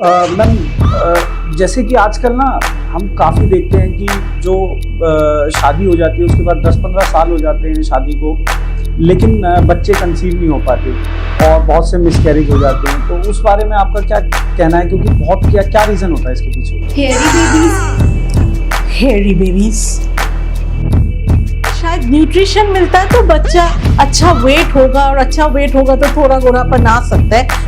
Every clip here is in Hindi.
मैम, जैसे कि आजकल ना हम काफ़ी देखते हैं कि जो शादी हो जाती है उसके बाद 10-15 साल हो जाते हैं शादी को, लेकिन बच्चे कंसीव नहीं हो पाते और बहुत से मिसकैरेज हो जाते हैं। तो उस बारे में आपका क्या कहना है, क्योंकि बहुत क्या क्या रीज़न होता है इसके पीछे? हेयरी बेबीज शायद न्यूट्रिशन मिलता है तो बच्चा अच्छा वेट होगा, और अच्छा वेट होगा तो थोड़ा गोरापन आ सकता है।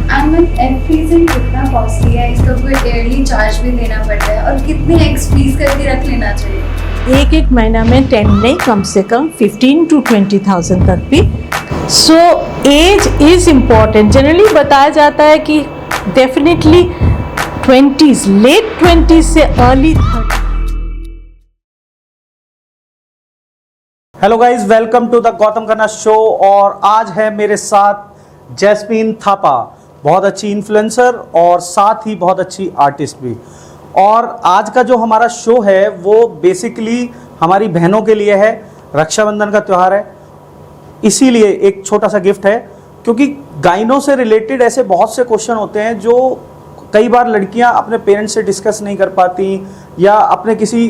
एग फ्रीजिंग कितना कॉस्टली है, इसका कोई ईयरली चार्ज भी देना पड़ता है, और कितने एग्स फ्रीज करके रख लेना चाहिए? एक महीना में 10 नहीं, कम से कम 15 to 20,000 तक भी। So age is important. Generally बताया जाता है कि डेफिनेटली 20s, लेट 20s से early 30। Hello guys, welcome to the Gautam Khanna show. और आज है मेरे साथ जैस्मीन थापा, बहुत अच्छी इन्फ्लुएंसर और साथ ही बहुत अच्छी आर्टिस्ट भी। और आज का जो हमारा शो है वो बेसिकली हमारी बहनों के लिए है। रक्षाबंधन का त्यौहार है, इसीलिए एक छोटा सा गिफ्ट है, क्योंकि गाइनों से रिलेटेड ऐसे बहुत से क्वेश्चन होते हैं जो कई बार लड़कियां अपने पेरेंट्स से डिस्कस नहीं कर पाती या अपने किसी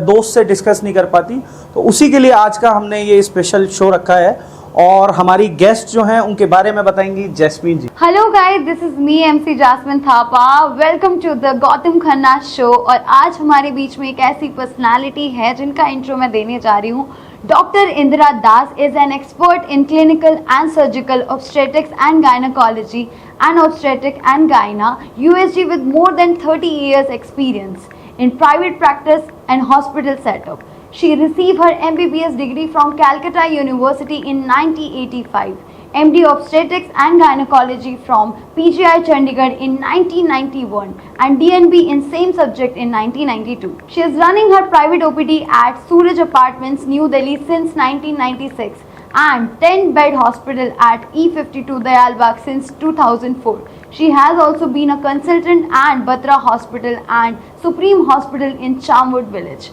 दोस्त से डिस्कस नहीं कर पाती। तो उसी के लिए आज का हमने ये स्पेशल शो रखा है और हमारी गेस्ट जो हैं उनके बारे में बताएंगी Jasmine ji. Hello guys, this is me MC Jasmine Thapa. Welcome to the Gautam Khanna show. और आज हमारे बीच में एक ऐसी पर्सनालिटी है जिनका इंट्रो मैं देने जा रही हूँ। Dr. Indira Das is an expert in clinical and surgical obstetrics and gynecology and obstetric and gyna, USG, with more than 30 years experience in private practice and hospital setup. She received her MBBS degree from Calcutta University in 1985, MD Obstetrics and Gynecology from PGI Chandigarh in 1991, and DNB in same subject in 1992. She is running her private OPD at Suraj Apartments, New Delhi since 1996 and 10-bed hospital at E52 Dayalbagh since 2004. She has also been a consultant at Batra Hospital and Supreme Hospital in Chamwood Village.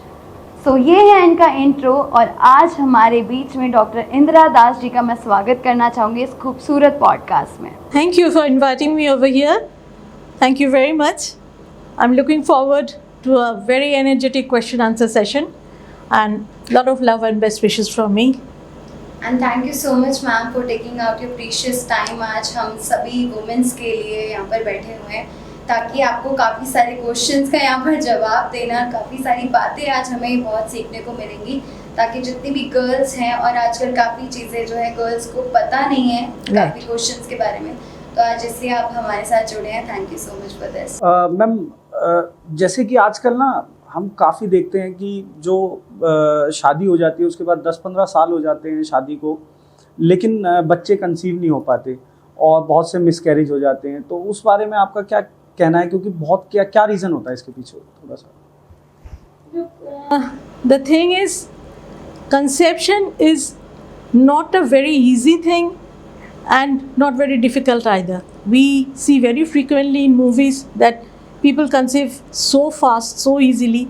तो ये है इनका इंट्रो। और आज हमारे बीच में डॉक्टर इंदिरा दास जी का मैं स्वागत करना चाहूँगी इस खूबसूरत पॉडकास्ट में। Thank you for inviting me over here. Thank you very much. I'm looking forward to a very energetic question answer session and lot of love and best wishes from me. And thank you so much ma'am for taking out your precious time. आज हम सभी वुमेन्स के लिए यहाँ पर बैठे हुए हैं ताकि आपको काफ़ी सारे क्वेश्चंस का यहाँ पर जवाब देना, काफ़ी सारी बातें आज हमें बहुत सीखने को मिलेंगी, ताकि जितनी भी गर्ल्स हैं, और आजकल काफ़ी चीज़ें जो है गर्ल्स को पता नहीं है काफ़ी क्वेश्चंस के बारे में, तो आज इसलिए आप हमारे साथ जुड़े हैं। Thank you so much for this. Ma'am, जैसे कि आजकल ना हम काफ़ी देखते हैं कि जो शादी हो जाती है उसके बाद 10-15 साल हो जाते हैं शादी को, लेकिन बच्चे कंसीव नहीं हो पाते और बहुत से मिसकैरेज हो जाते हैं। तो उस बारे में आपका क्या कहना है, क्योंकि बहुत क्या क्या रीज़न होता है इसके पीछे थोड़ा सा? The thing is, conception is not a very easy thing and not very difficult either. We see very frequently in movies that people conceive so fast, so easily,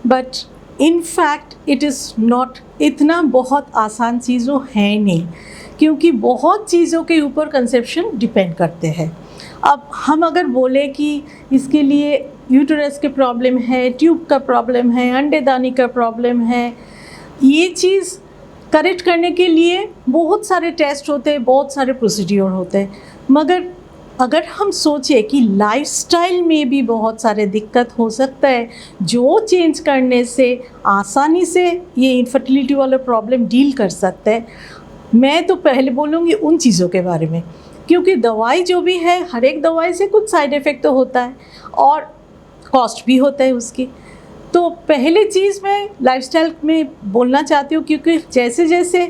but in fact it is not. इतना बहुत आसान चीज़ों है नहीं, क्योंकि बहुत चीज़ों के ऊपर कंसेप्शन डिपेंड करते हैं। अब हम अगर बोले कि इसके लिए यूटरस के प्रॉब्लम है, ट्यूब का प्रॉब्लम है, अंडेदानी का प्रॉब्लम है, ये चीज़ करेक्ट करने के लिए बहुत सारे टेस्ट होते हैं, बहुत सारे प्रोसीड्योर होते हैं। मगर अगर हम सोचें कि लाइफस्टाइल में भी बहुत सारे दिक्कत हो सकता है जो चेंज करने से आसानी से ये इनफर्टिलिटी वाला प्रॉब्लम डील कर सकते हैं, मैं तो पहले बोलूँगी उन चीज़ों के बारे में, क्योंकि दवाई जो भी है, हर एक दवाई से कुछ साइड इफ़ेक्ट तो होता है और कॉस्ट भी होता है उसकी। तो पहले चीज़ मैं लाइफस्टाइल में बोलना चाहती हूँ, क्योंकि जैसे जैसे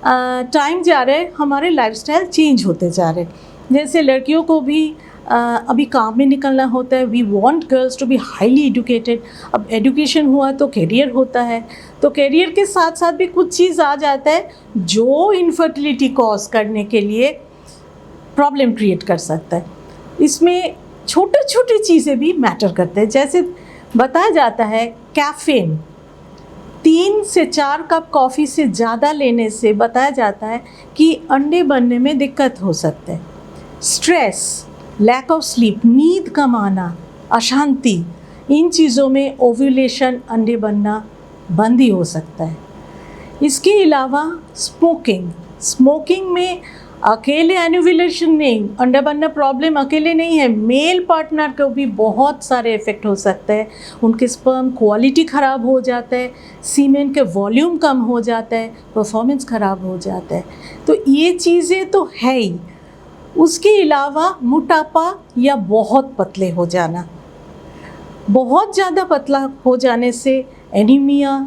टाइम जा रहा है हमारे लाइफस्टाइल चेंज होते जा रहे हैं। जैसे लड़कियों को भी अभी काम में निकलना होता है। We want girls to be highly educated. अब एजुकेशन हुआ तो करियर होता है, तो करियर के साथ साथ भी कुछ चीज़ आ जाता है जो इनफर्टिलिटी कॉज करने के लिए प्रॉब्लम क्रिएट कर सकता है। इसमें छोटे छोटे चीज़ें भी मैटर करते हैं। जैसे बताया जाता है कैफ़ीन 3 से 4 कप कॉफ़ी से ज़्यादा लेने से बताया जाता है कि अंडे बनने में दिक्कत हो सकता है। स्ट्रेस, लैक ऑफ स्लीप, नींद कम आना, अशांति, इन चीज़ों में ओव्यूलेशन, अंडे बनना बंद ही हो सकता है। इसके अलावा स्मोकिंग में अकेले एनोव्यूलेशन नहीं, अंडा बनना प्रॉब्लम अकेले नहीं है, मेल पार्टनर को भी बहुत सारे इफ़ेक्ट हो सकते हैं। उनके स्पर्म क्वालिटी ख़राब हो जाता है, सीमेन के वॉल्यूम कम हो जाता है, परफॉर्मेंस ख़राब हो जाता है। तो ये चीज़ें तो है ही। उसके अलावा मोटापा या बहुत पतले हो जाना, बहुत ज़्यादा पतला हो जाने से anaemia,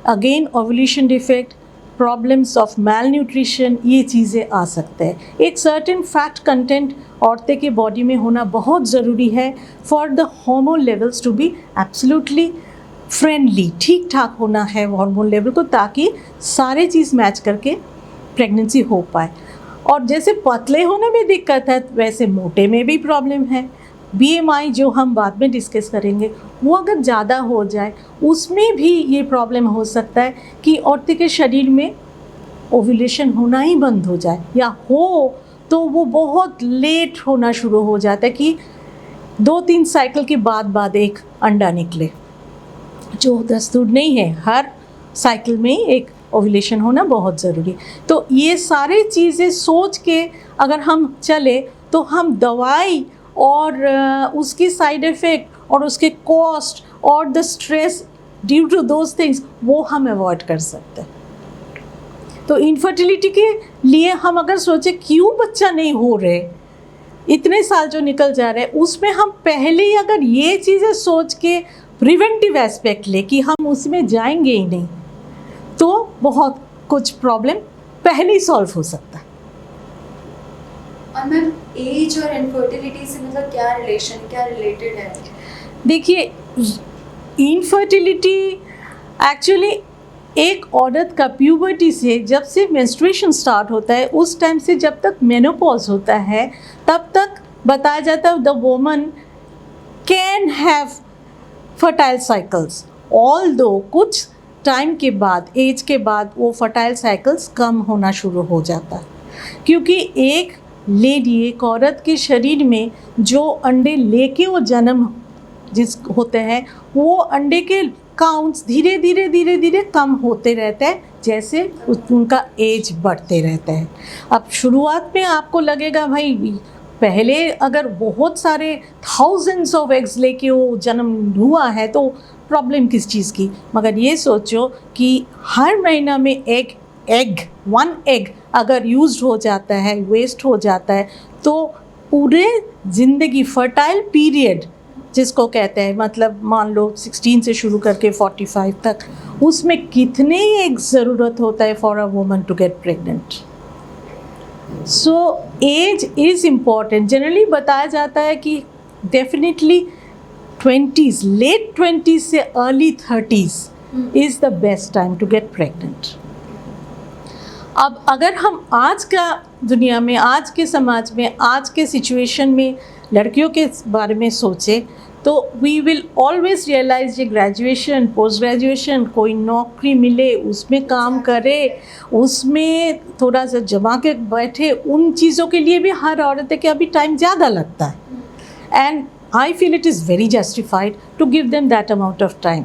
again ovulation defect, problems of malnutrition, ये चीज़ें आ सकते हैं। एक सर्टेन फैट कंटेंट औरतें के बॉडी में होना बहुत ज़रूरी है for the hormone levels to be absolutely friendly, ठीक ठाक होना है हार्मोन लेवल को, ताकि सारे चीज़ मैच करके प्रेगनेंसी हो पाए। और जैसे पतले होने में दिक्कत है, वैसे मोटे में भी प्रॉब्लम है। BMI जो हम बाद में डिस्कस करेंगे, वो अगर ज़्यादा हो जाए उसमें भी ये प्रॉब्लम हो सकता है कि औरतें के शरीर में ओव्यूलेशन होना ही बंद हो जाए, या हो तो वो बहुत लेट होना शुरू हो जाता है कि 2-3 साइकिल के बाद एक अंडा निकले, जो दस्तूर नहीं है। हर साइकिल में एक ओव्यूलेशन होना बहुत ज़रूरी। तो ये सारी चीज़ें सोच के अगर हम चले तो हम दवाई और उसकी साइड इफ़ेक्ट और उसके कॉस्ट और the stress due to those things, वो हम अवॉइड कर सकते हैं। तो इनफर्टिलिटी के लिए हम अगर सोचें क्यों बच्चा नहीं हो रहे, इतने साल जो निकल जा रहे हैं, उसमें हम पहले ही अगर ये चीज़ें सोच के प्रिवेंटिव एस्पेक्ट ले कि हम उसमें जाएंगे ही नहीं, तो बहुत कुछ प्रॉब्लम पहले ही सॉल्व हो सकता है। और मैम एज और इनफर्टिलिटी से मतलब क्या रिलेटेड है? देखिए, इनफर्टिलिटी एक्चुअली एक औरत का प्यूबर्टी से जब से मेंस्ट्रुएशन स्टार्ट होता है उस टाइम से जब तक मेनोपॉज होता है, तब तक बताया जाता है the woman can have fertile cycles, although कुछ टाइम के बाद, एज के बाद वो फर्टाइल साइकिल्स कम होना शुरू हो जाता है, क्योंकि एक लेडी, एक औरत के शरीर में जो अंडे लेके वो जन्म जिस होते हैं, वो अंडे के काउंट्स धीरे धीरे कम होते रहते हैं जैसे उनका एज बढ़ते रहता है। अब शुरुआत में आपको लगेगा भाई पहले अगर बहुत सारे थाउजेंड्स ऑफ एग्स लेके वो जन्म हुआ है तो प्रॉब्लम किस चीज़ की, मगर ये सोचो कि हर महीना में एक वन एग अगर यूज्ड हो जाता है, वेस्ट हो जाता है, तो पूरे ज़िंदगी फर्टाइल पीरियड जिसको कहते हैं, मतलब मान लो 16 से शुरू करके 45 तक, उसमें कितने एग ज़रूरत होता है for a woman to get pregnant. So age is important. Generally बताया जाता है कि डेफिनेटली 20s, लेट 20s से early 30s is the best time to get pregnant. अब अगर हम आज का दुनिया में, आज के समाज में, आज के सिचुएशन में लड़कियों के बारे में सोचें तो वी विल ऑलवेज रियलाइज ये ग्रेजुएशन, पोस्ट ग्रेजुएशन, कोई नौकरी मिले, उसमें काम करे, उसमें थोड़ा सा जमा के बैठे, उन चीज़ों के लिए भी हर औरत के अभी टाइम ज़्यादा लगता है। And I feel it is very justified to give them that amount of time.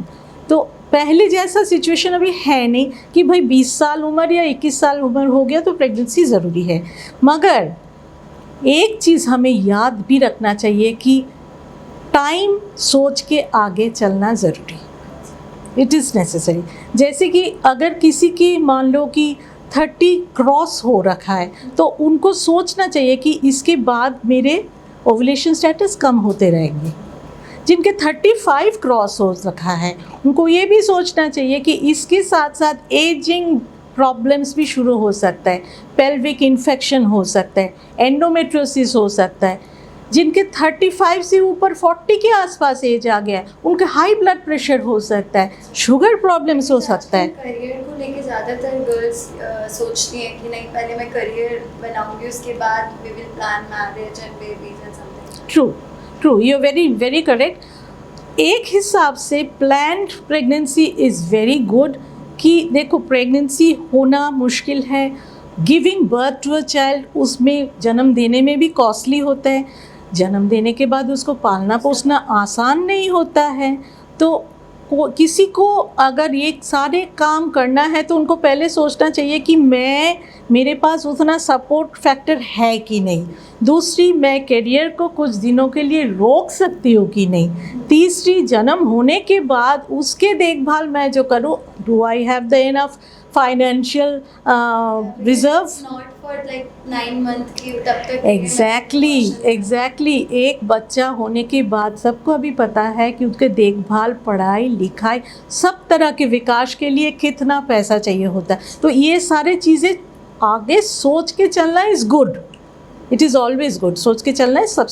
तो पहले जैसा सिचुएशन अभी है नहीं कि भाई 20 साल उम्र या 21 साल उम्र हो गया तो प्रेगनेंसी ज़रूरी है, मगर एक चीज़ हमें याद भी रखना चाहिए कि टाइम सोच के आगे चलना ज़रूरी, इट इज़ नेसेसरी। जैसे कि अगर किसी की मान लो कि 30 क्रॉस हो रखा है तो उनको सोचना चाहिए कि इसके बाद मेरे ओवुलेशन स्टेटस कम होते रहेंगे। जिनके 35 क्रॉस हो रखा है उनको ये भी सोचना चाहिए कि इसके साथ साथ एजिंग प्रॉब्लम्स भी शुरू हो सकता है, पेल्विक इन्फेक्शन हो सकता है, एंडोमेट्रियोसिस हो सकता है। जिनके 35 से ऊपर 40 के आसपास एज आ गया है उनके हाई ब्लड प्रेशर हो सकता है, शुगर प्रॉब्लम्स हो सकता है। करियर को लेके ज़्यादातर गर्ल्स सोचती हैं कि नहीं, पहले मैं करियर बनाऊंगी, उसके बाद we will plan marriage and babies and something. True, you are very correct. एक हिसाब से planned pregnancy is very good कि देखो प्रेगनेंसी होना मुश्किल है, giving birth to a child उसमें जन्म देने में भी कॉस्टली होता है, जन्म देने के बाद उसको पालना पोसना आसान नहीं होता है। तो किसी को अगर ये सारे काम करना है तो उनको पहले सोचना चाहिए कि मेरे पास उतना सपोर्ट फैक्टर है कि नहीं। दूसरी, मैं करियर को कुछ दिनों के लिए रोक सकती हूँ कि नहीं। तीसरी, जन्म होने के बाद उसके देखभाल मैं जो करूँ, do I have the enough financial reserve. Not for like 9 month की तब तक। एग्जैक्टली एक बच्चा होने के बाद सबको अभी पता है कि उसके देखभाल, पढ़ाई लिखाई, सब तरह के विकास के लिए कितना पैसा चाहिए होता है। तो ये सारे चीज़ें आगे सोच के चलना is good, it is always good. सोच के चलना है सब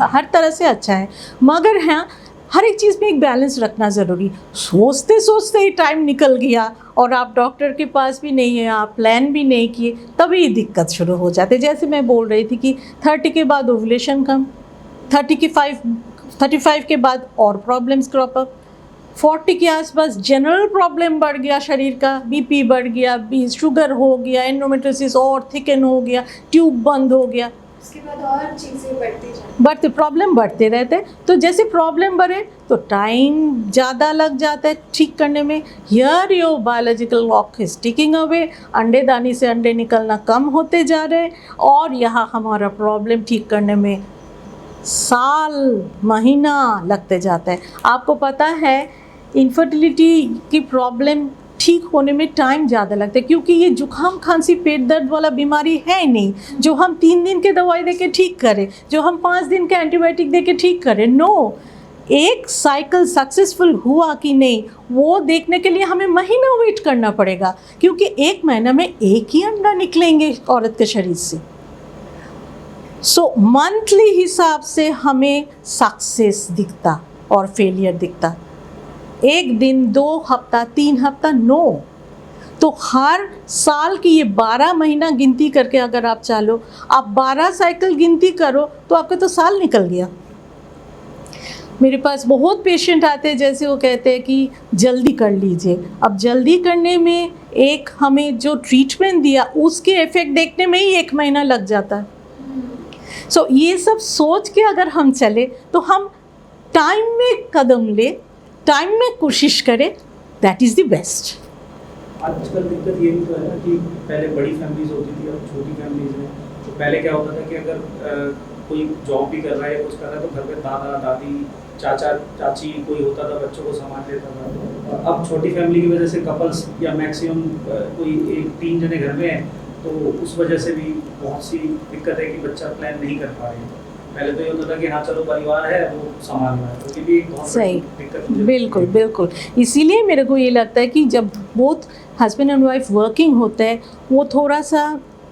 हर तरह से अच्छा है, मगर हाँ हर एक चीज़ में एक बैलेंस रखना ज़रूरी। सोचते सोचते ही टाइम निकल गया और आप डॉक्टर के पास भी नहीं है, आप प्लान भी नहीं किए, तभी दिक्कत शुरू हो जाते। जैसे मैं बोल रही थी कि 30 के बाद ओवुलेशन कम, 35 के बाद और प्रॉब्लम्स क्रॉप अप, 40 के आसपास जनरल प्रॉब्लम बढ़ गया, शरीर का बीपी बढ़ गया, शुगर हो गया, एंडोमेट्रियोसिस और थिकन हो गया, ट्यूब बंद हो गया, उसके बाद और चीज़ें प्रॉब्लम बढ़ते रहते। तो जैसे प्रॉब्लम बढ़े तो टाइम ज़्यादा लग जाता है ठीक करने में। Here your biological clock is ticking away, अंडे दानी से अंडे निकलना कम होते जा रहे, और यहाँ हमारा प्रॉब्लम ठीक करने में साल महीना लगते जाता है। आपको पता है इनफर्टिलिटी की प्रॉब्लम ठीक होने में टाइम ज़्यादा लगता है, क्योंकि ये जुकाम खांसी पेट दर्द वाला बीमारी है नहीं जो हम 3 दिन के दवाई दे के ठीक करें, जो हम 5 दिन के एंटीबायोटिक दे के ठीक करें। नो, एक साइकिल सक्सेसफुल हुआ कि नहीं वो देखने के लिए हमें महीना वेट करना पड़ेगा, क्योंकि 1 महीना में एक ही अंडा निकलेंगे औरत के शरीर से। सो मंथली हिसाब से हमें सक्सेस दिखता और फेलियर दिखता, 1 दिन, 2 हफ्ता, 3 हफ्ता, नो। तो हर साल की ये 12 महीना गिनती करके अगर आप चालो, आप 12 साइकिल गिनती करो तो आपका तो साल निकल गया। मेरे पास बहुत पेशेंट आते हैं, जैसे वो कहते हैं कि जल्दी कर लीजिए। अब जल्दी करने में एक हमें जो ट्रीटमेंट दिया उसके इफेक्ट देखने में ही 1 महीना लग जाता है। सो ये सब सोच के अगर हम चले तो हम टाइम में कदम ले, टाइम में कोशिश करें, दैट इज़ द बेस्ट। आजकल दिक्कत ये भी तो है ना कि पहले बड़ी फैमिलीज होती थी, अब छोटी फैमिलीज हैं। तो पहले क्या होता था कि अगर कोई जॉब भी कर रहा है या कुछ कर रहा है तो घर पे दादा दादी, चाचा चाची कोई होता था, बच्चों को संभाल लेता था। और अब छोटी फैमिली की वजह से कपल्स या मैक्सिमम कोई 1-3 जने घर में हैं, तो उस वजह से भी बहुत सी दिक्कत है कि बच्चा प्लान नहीं कर पा रहे हैं। पहले तो ये होता था कि हाँ चलो परिवार है वो संभालना है, तो ये भी एक बहुत सही, दिक्कत। बिल्कुल। इसीलिए मेरे को ये लगता है कि जब both husband and wife working होते हैं, वो थोड़ा सा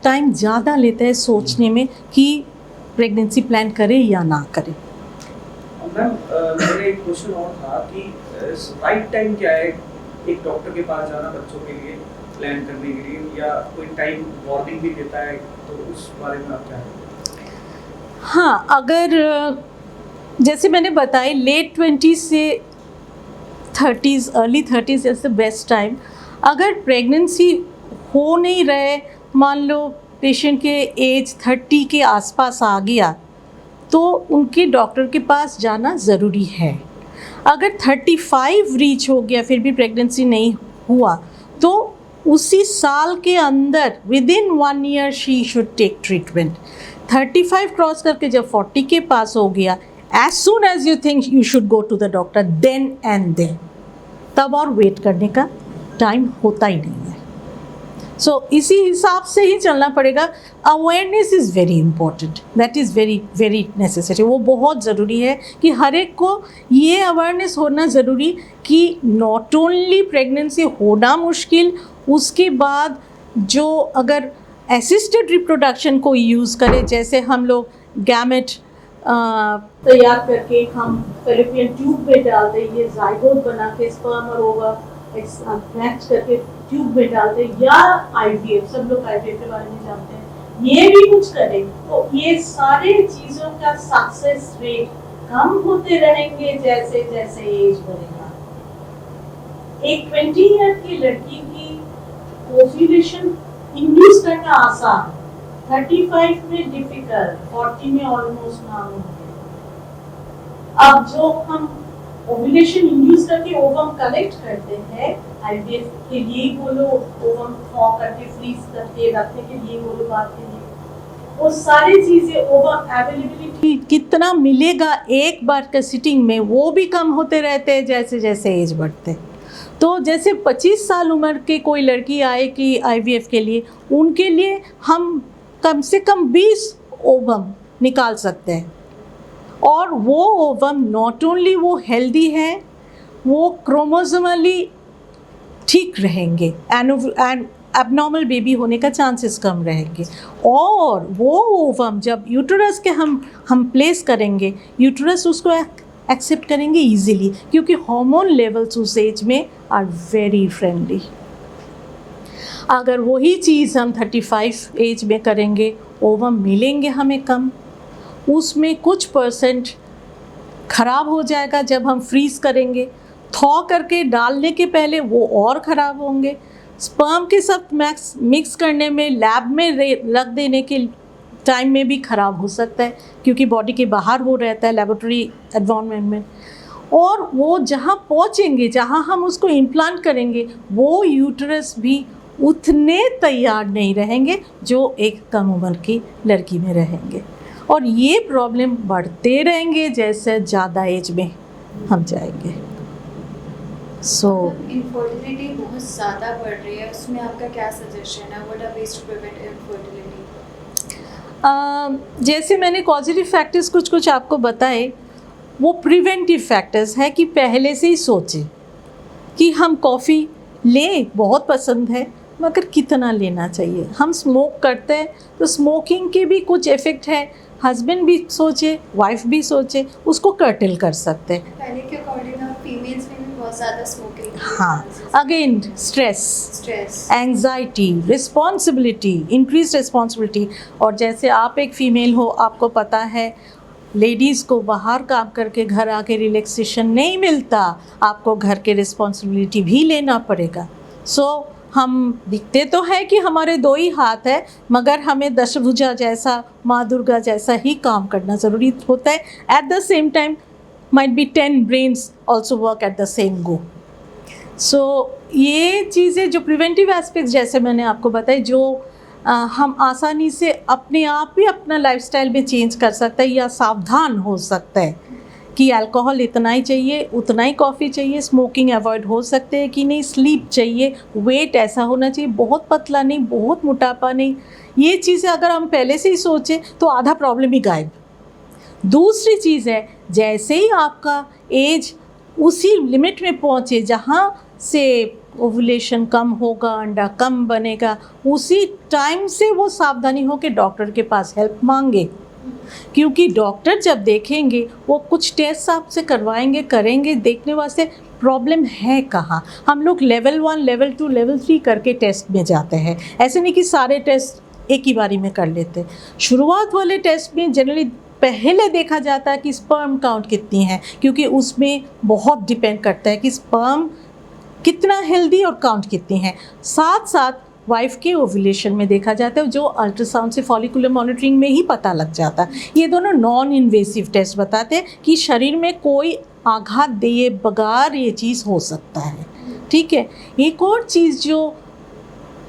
टाइम ज़्यादा लेते हैं सोचने में कि प्रेगनेंसी प्लान करें या ना करें। मैम मेरा एक क्वेश्चन और था कि राइट टाइम क्या है एक डॉक्टर के पास जाना बच्चों के लिए प्लान करने के लिए, या कोई टाइम वार्निंग भी देता है, तो उस बारे में आप क्या है? हाँ, अगर जैसे मैंने बताया लेट 20s से 30s, early 30s is the best time. अगर प्रेगनेंसी हो नहीं रहे, मान लो पेशेंट के एज 30 के आसपास आ गया, तो उनके डॉक्टर के पास जाना ज़रूरी है। अगर 35 रीच हो गया फिर भी प्रेगनेंसी नहीं हुआ, तो उसी साल के अंदर within 1 year she should take treatment. 35 cross करके जब 40 के पास हो गया, as soon as you think you should go to the doctor, then and then, तब और वेट करने का टाइम होता ही नहीं है। सो इसी हिसाब से ही चलना पड़ेगा। Awareness is very important, that is very very necessary. वो बहुत ज़रूरी है कि हर एक को ये अवेयरनेस होना ज़रूरी कि नॉट ओनली प्रेगनेंसी होना मुश्किल, उसके बाद जो अगर असिस्टेड रिप्रोडक्शन को यूज़ करें, जैसे हम लोग गैमेट तैयार करके हम फैलोपियन ट्यूब में डालते हैं, ये जाइगोट बना के स्पर्म और ओवम मैच करके ट्यूब में डालते हैं, या आईवीएफ, सब लोग आईवीएफ के बारे में जानते हैं, ये भी कुछ करें, तो ये सारे चीज़ों का सक्सेस रेट कम होते रहेंगे जैसे जैसे एज बढ़ेगा। एक 20 ईयर की लड़की की ओव्यूलेशन इंड्यूस करना आसान, 35 में डिफिकल्ट, 40 में ऑलमोस्ट नामुमकिन। अब जो हम ओव्यूलेशन इंड्यूस करके ओवम कलेक्ट करते हैं, आईवीएफ के लिए बोलो, ओवम थॉ करके फ्रीज करके रखने के लिए बोलो, बात के लिए, वो सारी चीजें ओवम अवेलेबिलिटी कितना मिलेगा एक बार का सिटिंग में, वो भी कम होते रहते हैं जैसे जैसे एज बढ़ते। तो जैसे 25 साल उम्र के कोई लड़की आए कि आईवीएफ के लिए, उनके लिए हम कम से कम 20 ओवम निकाल सकते हैं। और वो ओवम नॉट ओनली वो हेल्दी है, वो क्रोमोसोमली ठीक रहेंगे, एंड एबनॉर्मल बेबी होने का चांसेस कम रहेंगे। और वो ओवम जब यूटरस के हम प्लेस करेंगे, यूटरस उसको एक्सेप्ट करेंगे इजीली, क्योंकि हार्मोन लेवल्स उस एज में आर वेरी फ्रेंडली। अगर वही चीज़ हम 35 एज में करेंगे, ओवम मिलेंगे हमें कम, उसमें कुछ परसेंट ख़राब हो जाएगा जब हम फ्रीज़ करेंगे, थॉ करके डालने के पहले वो और ख़राब होंगे, स्पर्म के साथ मिक्स करने में, लैब में रख देने के टाइम में भी ख़राब हो सकता है, क्योंकि बॉडी के बाहर वो रहता है लेबोरेटरी एनवायरनमेंट में। और वो जहाँ पहुँचेंगे, जहाँ हम उसको इम्प्लांट करेंगे, वो यूटरस भी उतने तैयार नहीं रहेंगे जो एक कम उम्र की लड़की में रहेंगे। और ये प्रॉब्लम बढ़ते रहेंगे जैसे ज़्यादा एज में हम जाएंगे। सो इनफर्टिलिटी बहुत ज़्यादा बढ़ रही है, उसमें आपका क्या सजेशन है? What are ways to prevent infertility? जैसे मैंने कॉजेटिव फैक्टर्स कुछ कुछ आपको बताए, वो प्रिवेंटिव फैक्टर्स है कि पहले से ही सोचें कि हम कॉफ़ी लें, बहुत पसंद है, मगर कितना लेना चाहिए। हम स्मोक करते हैं तो स्मोकिंग के भी कुछ इफ़ेक्ट है, हस्बैंड भी सोचे, वाइफ भी सोचे, उसको कर्टेल कर सकते हैं। पहले के अकॉर्डिंग फीमेल्स में भी बहुत ज़्यादा स्मोकिंग। हाँ, again stress, anxiety, responsibility, increase responsibility. और जैसे आप एक फ़ीमेल हो, आपको पता है लेडीज़ को बाहर काम करके घर आके रिलैक्सेशन नहीं मिलता, आपको घर के रिस्पॉन्सिबिलिटी भी लेना पड़ेगा। सो हम दिखते तो है कि हमारे 2 ही हाथ है, मगर हमें दशभुजा जैसा, माँ दुर्गा जैसा ही काम करना ज़रूरी होता है। At the same time might be 10 brains also work at the same go. So ये चीज़ें जो प्रिवेंटिव एस्पेक्ट्स जैसे मैंने आपको बताई, जो हम आसानी से अपने आप ही अपना लाइफस्टाइल में चेंज कर सकते हैं, या सावधान हो सकता है कि अल्कोहल इतना ही चाहिए, उतना ही कॉफ़ी चाहिए, स्मोकिंग अवॉइड हो सकते हैं कि नहीं, स्लीप चाहिए, वेट ऐसा होना चाहिए, बहुत पतला नहीं, बहुत मोटापा नहीं। ये चीज़ें अगर हम पहले से ही सोचें तो आधा प्रॉब्लम ही गायब। दूसरी चीज़ है, जैसे ही आपका एज उसी लिमिट में पहुँचे जहाँ से ओवुलेशन कम होगा, अंडा कम बनेगा, उसी टाइम से वो सावधानी हो के डॉक्टर के पास हेल्प मांगे। क्योंकि डॉक्टर जब देखेंगे, वो कुछ टेस्ट आपसे करवाएंगे, करेंगे, देखने वास्ते प्रॉब्लम है कहाँ। हम लोग लेवल 1, लेवल 2, लेवल 3 करके टेस्ट में जाते हैं, ऐसे नहीं कि सारे टेस्ट एक ही बारी में कर लेते। शुरुआत वाले टेस्ट में जनरली पहले देखा जाता है कि स्पर्म काउंट कितनी है, क्योंकि उसमें बहुत डिपेंड करता है कि स्पर्म कितना हेल्दी और काउंट कितनी है। साथ साथ वाइफ के ओव्यूलेशन में देखा जाता है, जो अल्ट्रासाउंड से फॉलिकुलर मॉनिटरिंग में ही पता लग जाता है। ये दोनों नॉन इन्वेसिव टेस्ट बताते हैं कि शरीर में कोई आघात दिए बगैर ये चीज़ हो सकता है। ठीक है, एक और चीज़ जो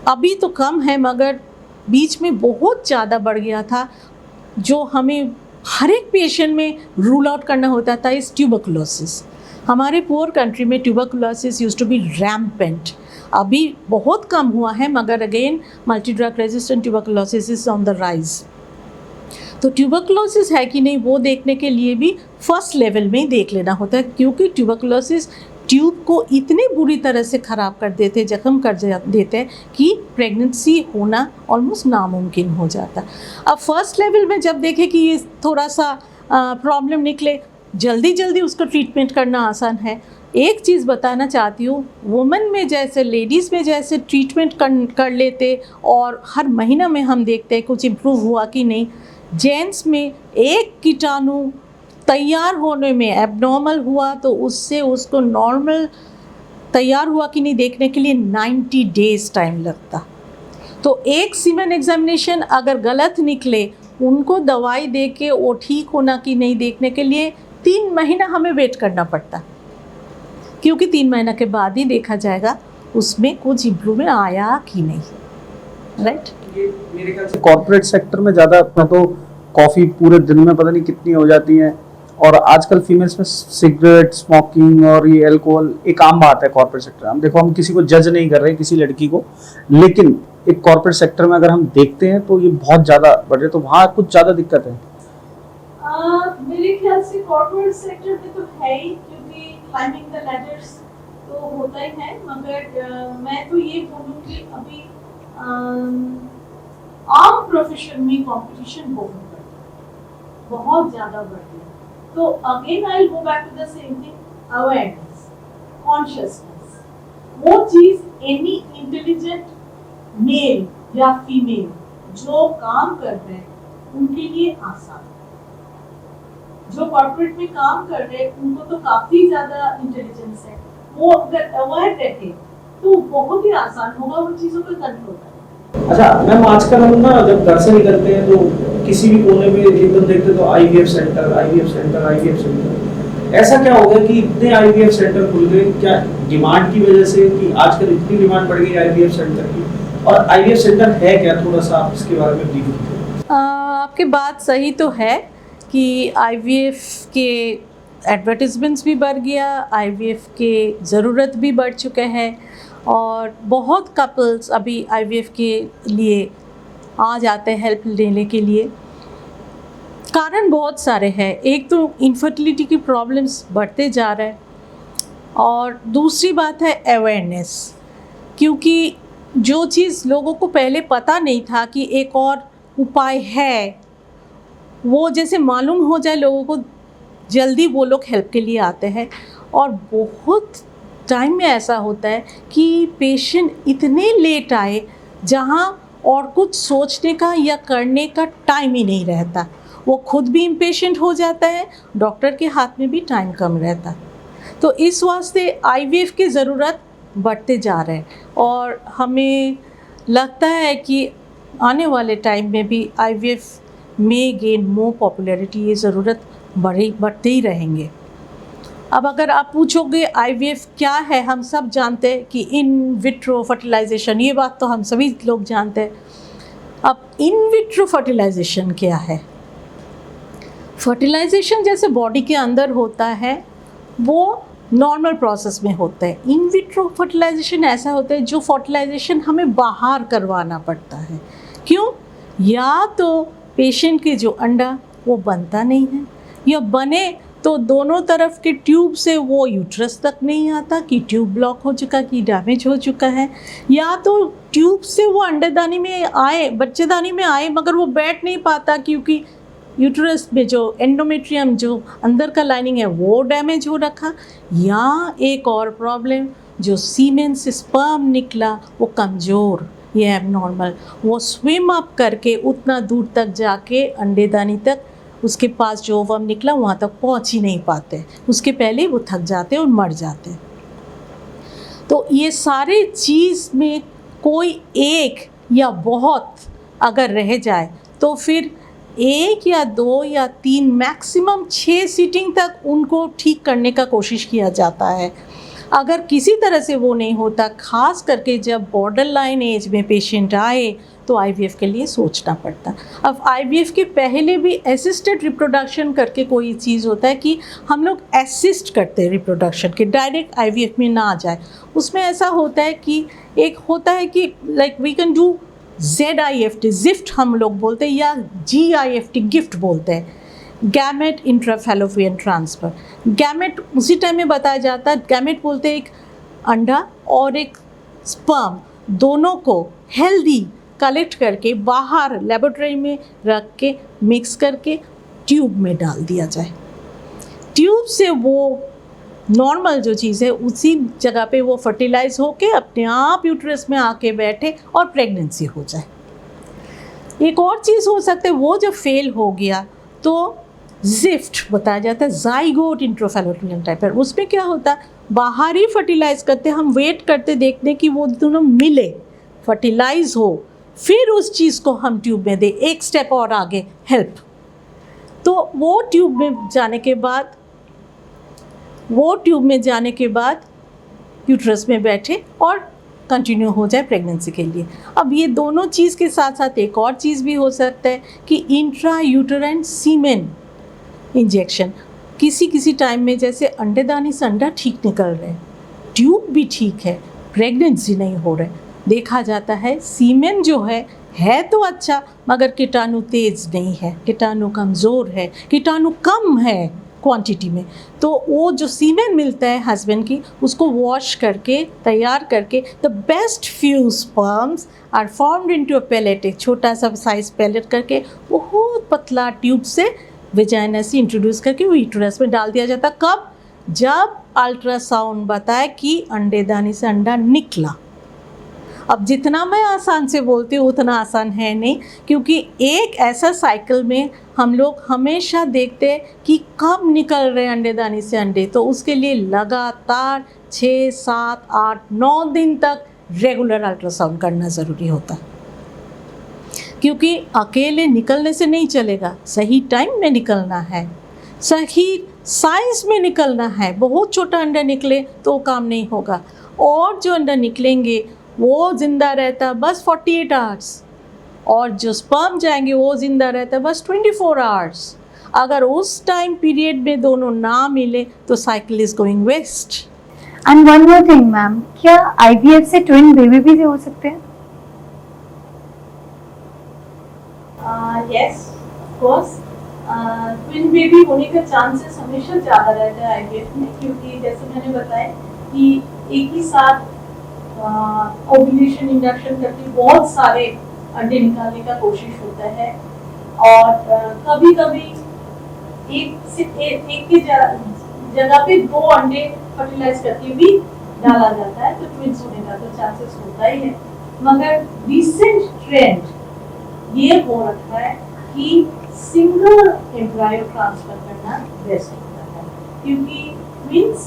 अभी तो कम है मगर बीच में बहुत ज़्यादा बढ़ गया था, जो हमें हर एक पेशेंट में रूल आउट करना होता था, इस ट्यूबरकुलोसिस। हमारे पुअर कंट्री में tuberculosis used to be rampant. अभी बहुत कम हुआ है, मगर again multi drug resistant tuberculosis is on the rise. तो ट्यूबरकुलोसिस है कि नहीं, वो देखने के लिए भी फर्स्ट लेवल में ही देख लेना होता है, क्योंकि ट्यूबरकुलोसिस ट्यूब को इतनी बुरी तरह से ख़राब कर देते, जख्म कर देते हैं कि प्रेगनेंसी होना ऑलमोस्ट नामुमकिन हो जाता। अब फर्स्ट लेवल में जब देखें कि ये थोड़ा सा प्रॉब्लम निकले, जल्दी जल्दी उसको ट्रीटमेंट करना आसान है। एक चीज़ बताना चाहती हूँ, वुमेन में जैसे, लेडीज़ में जैसे ट्रीटमेंट कर लेते और हर महीना में हम देखते हैं कुछ इम्प्रूव हुआ कि नहीं, जेंट्स में एक कीटाणु तैयार होने में एबनॉर्मल हुआ तो उससे उसको नॉर्मल तैयार हुआ कि नहीं देखने के लिए 90 डेज़ टाइम लगता। तो एक सीमेन एग्जामिनेशन अगर गलत निकले, उनको दवाई दे के वो ठीक होना कि नहीं देखने के लिए 3 महीना हमें वेट करना पड़ता, क्योंकि 3 महीना के बाद ही देखा जाएगा उसमें कुछ इम्प्रूवमेंट आया कि नहीं, राइट। ये मेरे ख्याल से कॉर्पोरेट सेक्टर में ज़्यादा, अपना तो कॉफ़ी पूरे दिन में पता नहीं कितनी हो जाती है, और आजकल फीमेल्स में सिगरेट स्मोकिंग और ये अल्कोहल एक आम बात है कॉर्पोरेट सेक्टर। हम देखो, हम किसी को जज नहीं कर रहे किसी लड़की को, लेकिन एक कॉर्पोरेट सेक्टर में अगर हम देखते हैं तो ये बहुत ज़्यादा बढ़ रहे, तो वहाँ कुछ ज़्यादा दिक्कत है। मेरे ख्याल से कॉर्पोरेट सेक्टर में तो है ही, क्योंकि क्लाइंबिंग द लैडर्स तो होता ही है, मगर मैं तो ये बोलूँगी अभी आम प्रोफेशन में कंपटीशन बहुत ज़्यादा बढ़ गया। तो again I will go back to the same thing, awareness, consciousness. वो चीज़ एनी इंटेलिजेंट मेल या फीमेल जो काम कर रहे हैं उनके लिए आसान, जो कॉर्पोरेट में काम कर रहे हैं उनको तो काफी ज्यादा इंटेलिजेंस है, वो अगर अवेयर रहे तो बहुत ही आसान होगा वो चीजों को कंट्रोल करना। अच्छा मैम, आजकल हम ना जब घर से निकलते हैं तो किसी भी कोने में एकदम देखते तो IVF centre, IVF centre, IVF centre. ऐसा क्या हो गया कि इतने IVF सेंटर खुल गए? क्या डिमांड की वजह से कि आजकल इतनी डिमांड बढ़ गई IVF सेंटर की? और IVF सेंटर है क्या, थोड़ा सा आप इसके बारे में ब्रीफ कीजिए। आपकी बात सही तो है कि IVF के एडवर्टिजमेंट्स भी बढ़ गया, IVF के ज़रूरत भी बढ़ चुके हैं, और बहुत कपल्स अभी IVF के लिए आ जाते हैं हेल्प लेने के लिए। कारण बहुत सारे हैं, एक तो इनफर्टिलिटी की प्रॉब्लम्स बढ़ते जा रहे हैं, और दूसरी बात है अवेयरनेस, क्योंकि जो चीज़ लोगों को पहले पता नहीं था कि एक और उपाय है, वो जैसे मालूम हो जाए लोगों को, जल्दी वो लोग हेल्प के लिए आते हैं। और बहुत टाइम में ऐसा होता है कि पेशेंट इतने लेट आए जहाँ और कुछ सोचने का या करने का टाइम ही नहीं रहता, वो खुद भी इम्पेशेंट हो जाता है, डॉक्टर के हाथ में भी टाइम कम रहता। तो इस वास्ते IVF की ज़रूरत बढ़ते जा रहे हैं, और हमें लगता है कि आने वाले टाइम में भी IVF में गेन मोर पॉपुलैरिटी, ये ज़रूरत बढ़ते ही रहेंगे। अब अगर आप पूछोगे IVF क्या है, हम सब जानते हैं कि इन विट्रो फर्टिलाइजेशन, ये बात तो हम सभी लोग जानते हैं। अब इन विट्रो फर्टिलाइजेशन क्या है? फर्टिलाइजेशन जैसे बॉडी के अंदर होता है वो नॉर्मल प्रोसेस में होता है। इन विट्रो फर्टिलाइजेशन ऐसा होता है जो फर्टिलाइजेशन हमें बाहर करवाना पड़ता है। क्यों? या तो पेशेंट के जो अंडा वो बनता नहीं है, या बने तो दोनों तरफ के ट्यूब से वो यूट्रस तक नहीं आता, कि ट्यूब ब्लॉक हो चुका, कि डैमेज हो चुका है, या तो ट्यूब से वो अंडेदानी में आए, बच्चेदानी में आए, मगर वो बैठ नहीं पाता क्योंकि यूट्रस में जो एंडोमेट्रियम जो अंदर का लाइनिंग है वो डैमेज हो रखा, या एक और प्रॉब्लम जो सीमेन से स्पर्म निकला वो कमज़ोर, ये एबनॉर्मल, वो स्विम अप करके उतना दूर तक जाके अंडेदानी तक, उसके पास जो ओवम निकला वहाँ तक पहुँच ही नहीं पाते, उसके पहले वो थक जाते और मर जाते। तो ये सारे चीज़ में कोई एक या बहुत अगर रह जाए तो फिर 1 या 2 या 3 मैक्सिमम 6 सीटिंग तक उनको ठीक करने का कोशिश किया जाता है। अगर किसी तरह से वो नहीं होता, ख़ास करके जब बॉर्डर लाइन एज में पेशेंट आए, तो IVF के लिए सोचना पड़ता। अब IVF के पहले भी असिस्टेड रिप्रोडक्शन करके कोई चीज़ होता है कि हम लोग असिस्ट करते हैं रिप्रोडक्शन के, डायरेक्ट IVF में ना जाए। उसमें ऐसा होता है कि एक होता है कि like we can do ZIFT, ZIFT हम लोग बोलते हैं, या GIFT, गिफ्ट बोलते हैं, गैमेट इंट्राफैलोपियन ट्रांसफ़र। गैमेट उसी टाइम में बताया जाता है, गैमेट बोलते हैं एक अंडा और एक स्पर्म दोनों को हेल्दी कलेक्ट करके बाहर लेबोरेटरी में रख के मिक्स करके ट्यूब में डाल दिया जाए। ट्यूब से वो नॉर्मल जो चीज़ है उसी जगह पे वो फर्टिलाइज होके अपने आप यूट्रस में आके बैठे और प्रेगनेंसी हो जाए। एक और चीज़ हो सकता है, वो जब फेल हो गया तो जिफ्ट बताया जाता है, ज़ाइगोट इंट्राफैलोपियन टाइपर। उसमें क्या होता है, बाहर ही फर्टिलाइज करते, हम वेट करते देखने कि वो दोनों मिले, फर्टिलाइज हो, फिर उस चीज़ को हम ट्यूब में दें, एक स्टेप और आगे हेल्प। तो वो ट्यूब में जाने के बाद यूट्रस में बैठे और कंटिन्यू हो जाए प्रेगनेंसी के लिए। अब ये दोनों चीज़ के साथ साथ एक और चीज़ भी हो सकता है कि इंट्रा यूटेराइन सीमेन इंजेक्शन, किसी टाइम में जैसे अंडेदानी से अंडा ठीक निकल रहे हैं, ट्यूब भी ठीक है, प्रेगनेंसी नहीं हो रहा है, देखा जाता है सीमेन जो है तो अच्छा, मगर कीटाणु तेज़ नहीं है, कीटाणु कमज़ोर है, कीटाणु कम है क्वांटिटी में। तो वो जो सीमेन मिलता है हस्बैंड की, उसको वॉश करके तैयार करके the best few sperms are formed into a pellet, एक छोटा सा साइज पैलेट करके बहुत पतला ट्यूब से वेजाइना से इंट्रोड्यूस करके वो यूट्रस में डाल दिया जाता। कब? जब अल्ट्रासाउंड बताए कि अंडेदानी से अंडा निकला। अब जितना मैं आसान से बोलती हूँ उतना आसान है नहीं, क्योंकि एक ऐसा साइकिल में हम लोग हमेशा देखते हैं कि कब निकल रहे अंडेदानी से अंडे, तो उसके लिए लगातार 6, 7, 8, 9 दिन तक रेगुलर अल्ट्रासाउंड करना ज़रूरी होता है, क्योंकि अकेले निकलने से नहीं चलेगा, सही टाइम में निकलना है, सही साइज में निकलना है। बहुत छोटा अंडा निकले तो काम नहीं होगा, और जो अंडा निकलेंगे वो ज़िंदा रहता बस 48 आवर्स, और जो स्पर्म जाएंगे वो ज़िंदा रहता बस 24 आवर्स। अगर उस टाइम पीरियड में दोनों ना मिले तो cycle is going waste. And one more thing ma'am, क्या आईवीएफ से ट्विन बेबी भी हो सकते हैं? Yes, of course twin baby होने का चांसेस हमेशा ज़्यादा रहता है आईवीएफ में, क्योंकि जैसे मैंने बताया कि एक ही साथ ओव्यूलेशन इंडक्शन करके बहुत सारे अंडे निकालने का कोशिश होता है, और कभी कभी एक की जगह पे 2 अंडे फर्टिलाइज करके भी डाला जाता है, तो ट्विंस होने का तो चांसेस होता ही है। मगर रिसेंट ट्रेंड ये हो रखा है कि सिंगल एम्ब्रायो ट्रांसफर करना बेस्ट होता है, क्योंकि ट्विंस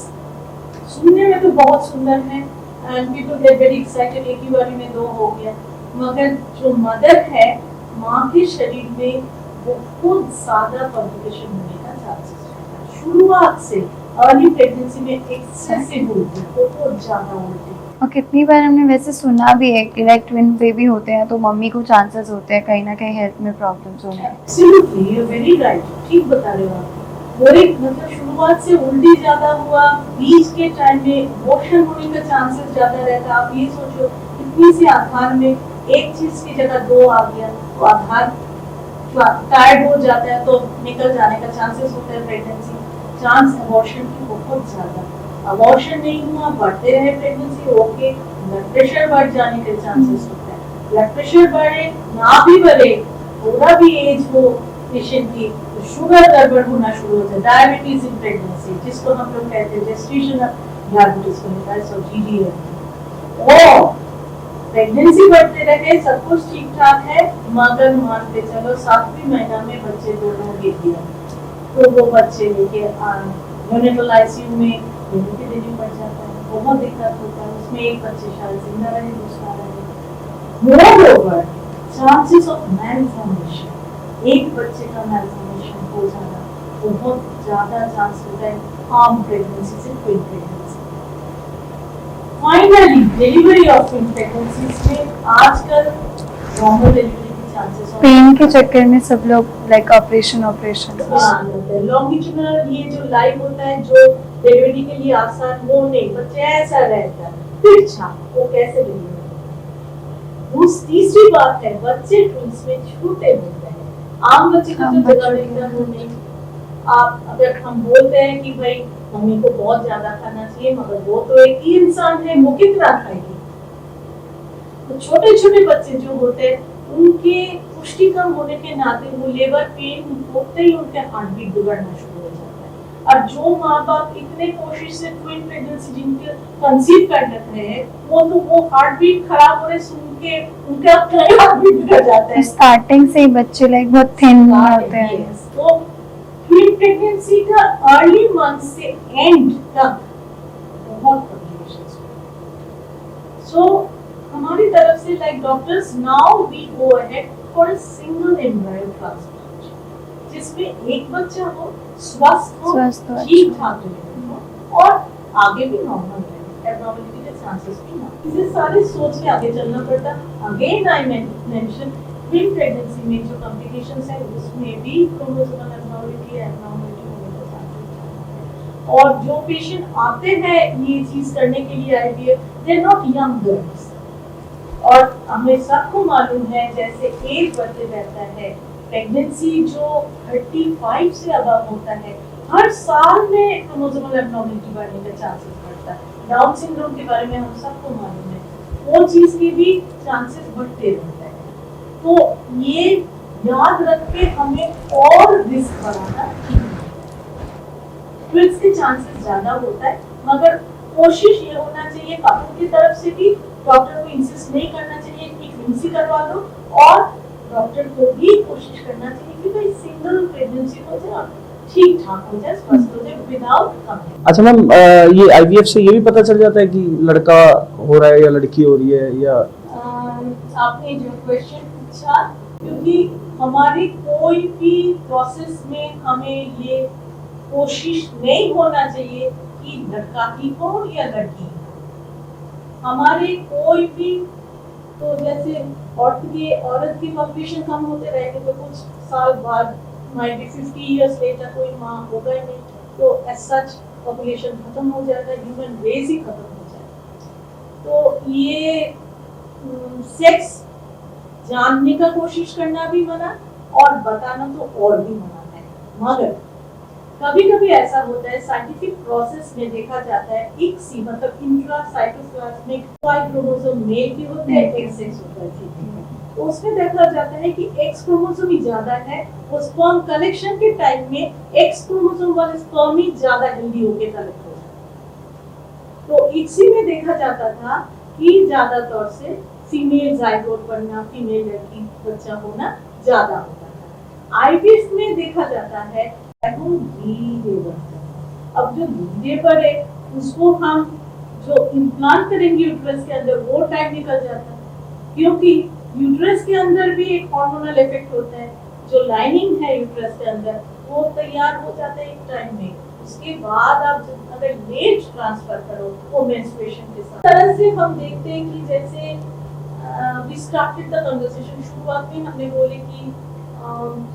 सुनने में तो बहुत सुंदर है and people get very excited, एक ही बारी में 2 हो गया, मगर जो मदर है, माँ के शरीर में बहुत ज़्यादा कॉम्प्लिकेशन होने का चांसेस रहता है शुरुआत से। अर्ली प्रेगनेंसी में एक्सेसिव उल्टी, बहुत ज़्यादा उल्टी। और कितनी बार हमने वैसे सुना भी है कि लाइक ट्विन बेबी होते हैं तो मम्मी को चांसेस होते हैं कहीं ना कहीं हेल्थ में प्रॉब्लम्स होने के। Absolutely, you are very right, ठीक बता रहे हो आप। मतलब शुरुआत से उल्टी ज्यादा हुआ, बीच के टाइम में अबॉर्शन होने का चांसेस ज्यादा रहता है। आप ये सोचो, इतनी सी आधार में एक चीज की जगह 2 आ गया, तो आधार टायर्ड हो जाता है तो निकल जाने का चांसेस होता है। प्रेगनेंसी चांस अबॉर्शन की बहुत ज्यादा, अबॉर्शन नहीं हुआ, बढ़ते रहे प्रेगनेंसी, ओके, ब्लड प्रेशर बढ़ जाने के चांसेस होते हैं। ब्लड प्रेशर बढ़े ना भी बढ़े, थोड़ा भी एज हो पेशेंट की, तो शुगर गड़बड़ होना शुरू होता है, डायबिटीज इन प्रेगनेंसी, जिसको हम लोग कहते हैं जेस्टेशनल डायबिटीज को होता है, सो जीडीएम। और प्रेगनेंसी बढ़ते रहे, सब कुछ ठीक ठाक है, मगर मान के चलो 7वें महीना में बच्चे दोनों गिर गया, तो वो बच्चे लेके यूनिटल आईसीयू में लेने के देने पड़ जाता है, बहुत दिक्कत होता है उसमें। एक बच्चे शायद जिंदा रहे, दूसरा रहे। मोरओवर चांसेस ऑफ मैलफॉर्मेशन, एक बच्चे का मैलफॉर्मेशन हो जाना बहुत ज्यादा चांस होता है आर्म प्रेगनेंसी से twin pregnancy. Finally delivery of twin pregnancies में आजकल नॉर्मल डिलीवरी के चांसेस पेन के चक्कर में सब लोग लाइक ऑपरेशन लॉन्गिट्यूडनल, ये जो लाइव होता है जो डिलीवरी के लिए आसान, वो नहीं, बच्चे ऐसा रहता है तिरछा, वो कैसे डिलीवरी। तीसरी बात है, बच्चे ट्विंस में छोटे होते हैं, आम बच्चे का जो जगह मिलता है वो नहीं। आप अगर हम बोलते हैं कि भाई मम्मी को बहुत ज्यादा खाना चाहिए, मगर वो तो एक ही इंसान है, वो कितना खाएगी। तो छोटे छोटे बच्चे जो होते हैं उनके पुष्टि कम होने के नाते वो लेबर पेन होते ही उनके हार्ट बीट बिगड़ना शुरू हो जाता है। और जो माँ बाप इतने कोशिश से ट्विन प्रेगनेंसी जिनके कंसीव कर रहे हैं, वो हार्ट बीट खराब होने सुन के उनका हार्ट बीट बिगड़ जाता है। स्टार्टिंग से ही बच्चे लाइक बहुत थिन होते हैं। तो ट्विन प्रेगनेंसी का अर्ली मंथ से एंड तक बहुत कॉम्प्लिकेशंस होते हैं। सो हमारी तरफ से like doctors now we go ahead for a single embryo transplant जिसमें एक बच्चा हो स्वस्थ हो ठीक ठाक हो और आगे भी नॉर्मल रहे एब्नॉर्मलिटी के चांसेस भी ना इसे सारे सोच के आगे चलना पड़ता again I mention twin pregnancy में जो कॉम्प्लिकेशंस है उसमें भी क्रोमोसोमल एब्नॉर्मलिटी होने के चांसेस और जो पेशेंट आते हैं ये चीज करने के लिए IVF they are not young girls और हमें सबको मालूम है जैसे एज बढ़ते रहता है प्रेगनेंसी जो 35 से अबव होता है हर साल में क्रोमोसोमल एब्नॉर्मलिटी बढ़ने का चांसेस बढ़ता है डाउन सिंड्रोम के बारे में हम सबको मालूम है वो चीज के भी चांसेस बढ़ते रहते हैं तो ये याद रख के हमें और रिस्क बढ़ाना ट्विन्स के चांसेस ज्यादा होता है मगर कोशिश ये होना चाहिए कपल की तरफ से भी डॉक्टर को इंसिस्ट नहीं करना चाहिए कि ट्विन्स ही करवा दो और डॉक्टर को भी कोशिश करना चाहिए कि भाई सिंगल प्रेगनेंसी हो जाए ठीक ठाक हो जाए स्वस्थ हो जाए विदाउट कमिंग। अच्छा मैम ये आईवीएफ से ये भी पता चल जाता है कि लड़का हो रहा है या लड़की हो रही है या आपने जो क्वेश्चन पूछा क्योंकि हमारी कोई भी प्रोसेस में हमें ये कोशिश नहीं होना चाहिए कि लड़का ही हो या लड़की हमारे कोई भी तो जैसे औरत की पॉपुलेशन कम होते रहेंगे तो कुछ साल बाद might be 50 years later कोई माँ होगा ही नहीं तो as such population खत्म हो जाएगा human race ही खत्म हो जाएगा तो ये सेक्स जानने का कोशिश करना भी मना और बताना तो और भी मना है मगर कभी कभी ऐसा होता है साइंटिफिक प्रोसेस में देखा जाता है इक्सी मतलब intracytoplasmic Y chromosome male के होते हैं एक्स एक्स होता है तो उसमें देखा जाता है कि एक्स क्रोमोसोम ही ज्यादा है वो स्पर्म कलेक्शन के टाइम में एक्स क्रोमोसोम वाले स्पर्म ही ज्यादा हेल्दी होके कलेक्ट होता है तो इक्सी में देखा जाता था कि ज्यादा तौर से फीमेल जाइगोट बनना फीमेल लड़की बच्चा होना ज्यादा होता था आईवीएफ में देखा जाता है धीरे बढ़ता अब जो धीरे बढ़े उसको हम जो इम्प्लांट करेंगे यूट्रस के अंदर वो टाइम निकल जाता है क्योंकि यूट्रस के अंदर भी एक हार्मोनल इफेक्ट होता है जो लाइनिंग है यूट्रस के अंदर वो तैयार हो जाता है एक टाइम में उसके बाद आप अगर लेट ट्रांसफर करो वो मेंस्ट्रुएशन के साथ तरह से हम देखते हैं कि जैसे वी स्टार्टेड द कन्वर्सेशन शुरुआत में हमने बोले कि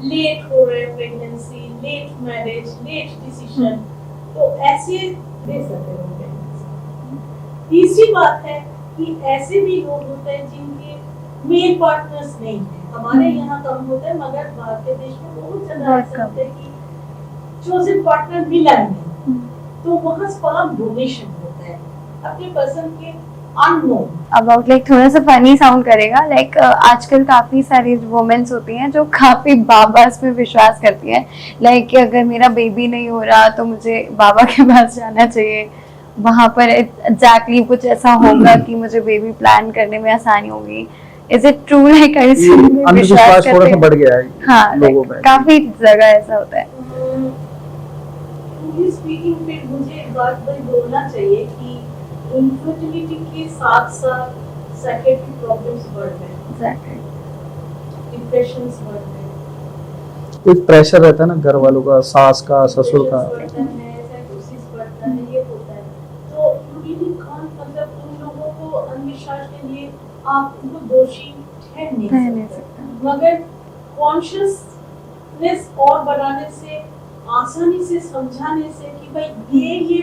लेट हो रहे pregnancy late marriage late decision तो ऐसे दे सकते हो तीसरी बात है कि ऐसे भी लोग होते हैं जिनके मेल पार्टनर्स नहीं है हमारे यहाँ कम होता है मगर भारतीय देश में बहुत ज्यादा ऐसा होता है कि चोजन पार्टनर मिला नहीं तो वहाँ स्पर्म डोनेशन होता है अपने पसंद के अननोन अबाउट लाइक थोड़ा सा फनी साउंड करेगा लाइक आजकल काफी सारी वुमेन्स होती हैं जो काफी बाबास पे विश्वास करती हैं लाइक अगर मेरा बेबी नहीं हो रहा तो मुझे बाबा के पास जाना चाहिए वहां पर एग्जैक्टली कुछ ऐसा होगा कि मुझे बेबी प्लान करने में आसानी होगी इज इट ट्रू लाइक अंधविश्वास थोड़ा सा बढ़ गया है हाँ लोगों में काफी जगह ऐसा होता है स्पीकिंग पे मुझे एक बात बोलना चाहिए कि इनफर्टिलिटी के साथ साथ साइकेट्रिक प्रॉब्लम्स बढ़ रहे हैं एग्जैक्टली डिप्रेशंस बढ़ रहे हैं एक प्रेशर रहता है ना घर वालों का सास का ससुर का बढ़ता है साइकोसिस बढ़ता है ये होता है तो रियली कांट मतलब उन लोगों को अंधविश्वास के लिए आप उनको दोषी ठहर नहीं सकते मगर कॉन्शियसनेस और बढ़ाने से आसानी से समझाने से कि भाई ये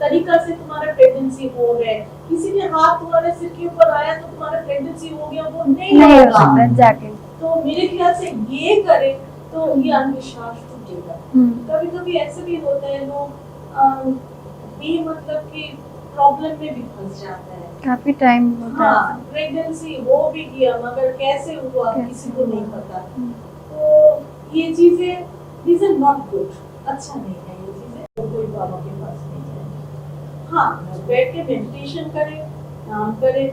तरीका से तुम्हारा प्रेगनेंसी हो गए किसी ने हाथ तुम्हारे सिर के ऊपर आया तो तुम्हारा प्रेगनेंसी हो गया वो नहीं हो होगा सकता एग्जैक्टली तो मेरे ख्याल से ये करे तो ये अंधविश्वास टूटेगा कभी कभी ऐसे भी होता है लोग भी मतलब कि प्रॉब्लम में भी फंस जाता है काफी टाइम होता है प्रेगनेंसी हो भी गया मगर कैसे हुआ किसी को नहीं पता तो ये चीजें दिस आर नॉट गुड अच्छा नहीं है ये चीजें तो कोई बाबा के पास नहीं जाए हाँ बैठ के मेडिटेशन करें नाम करें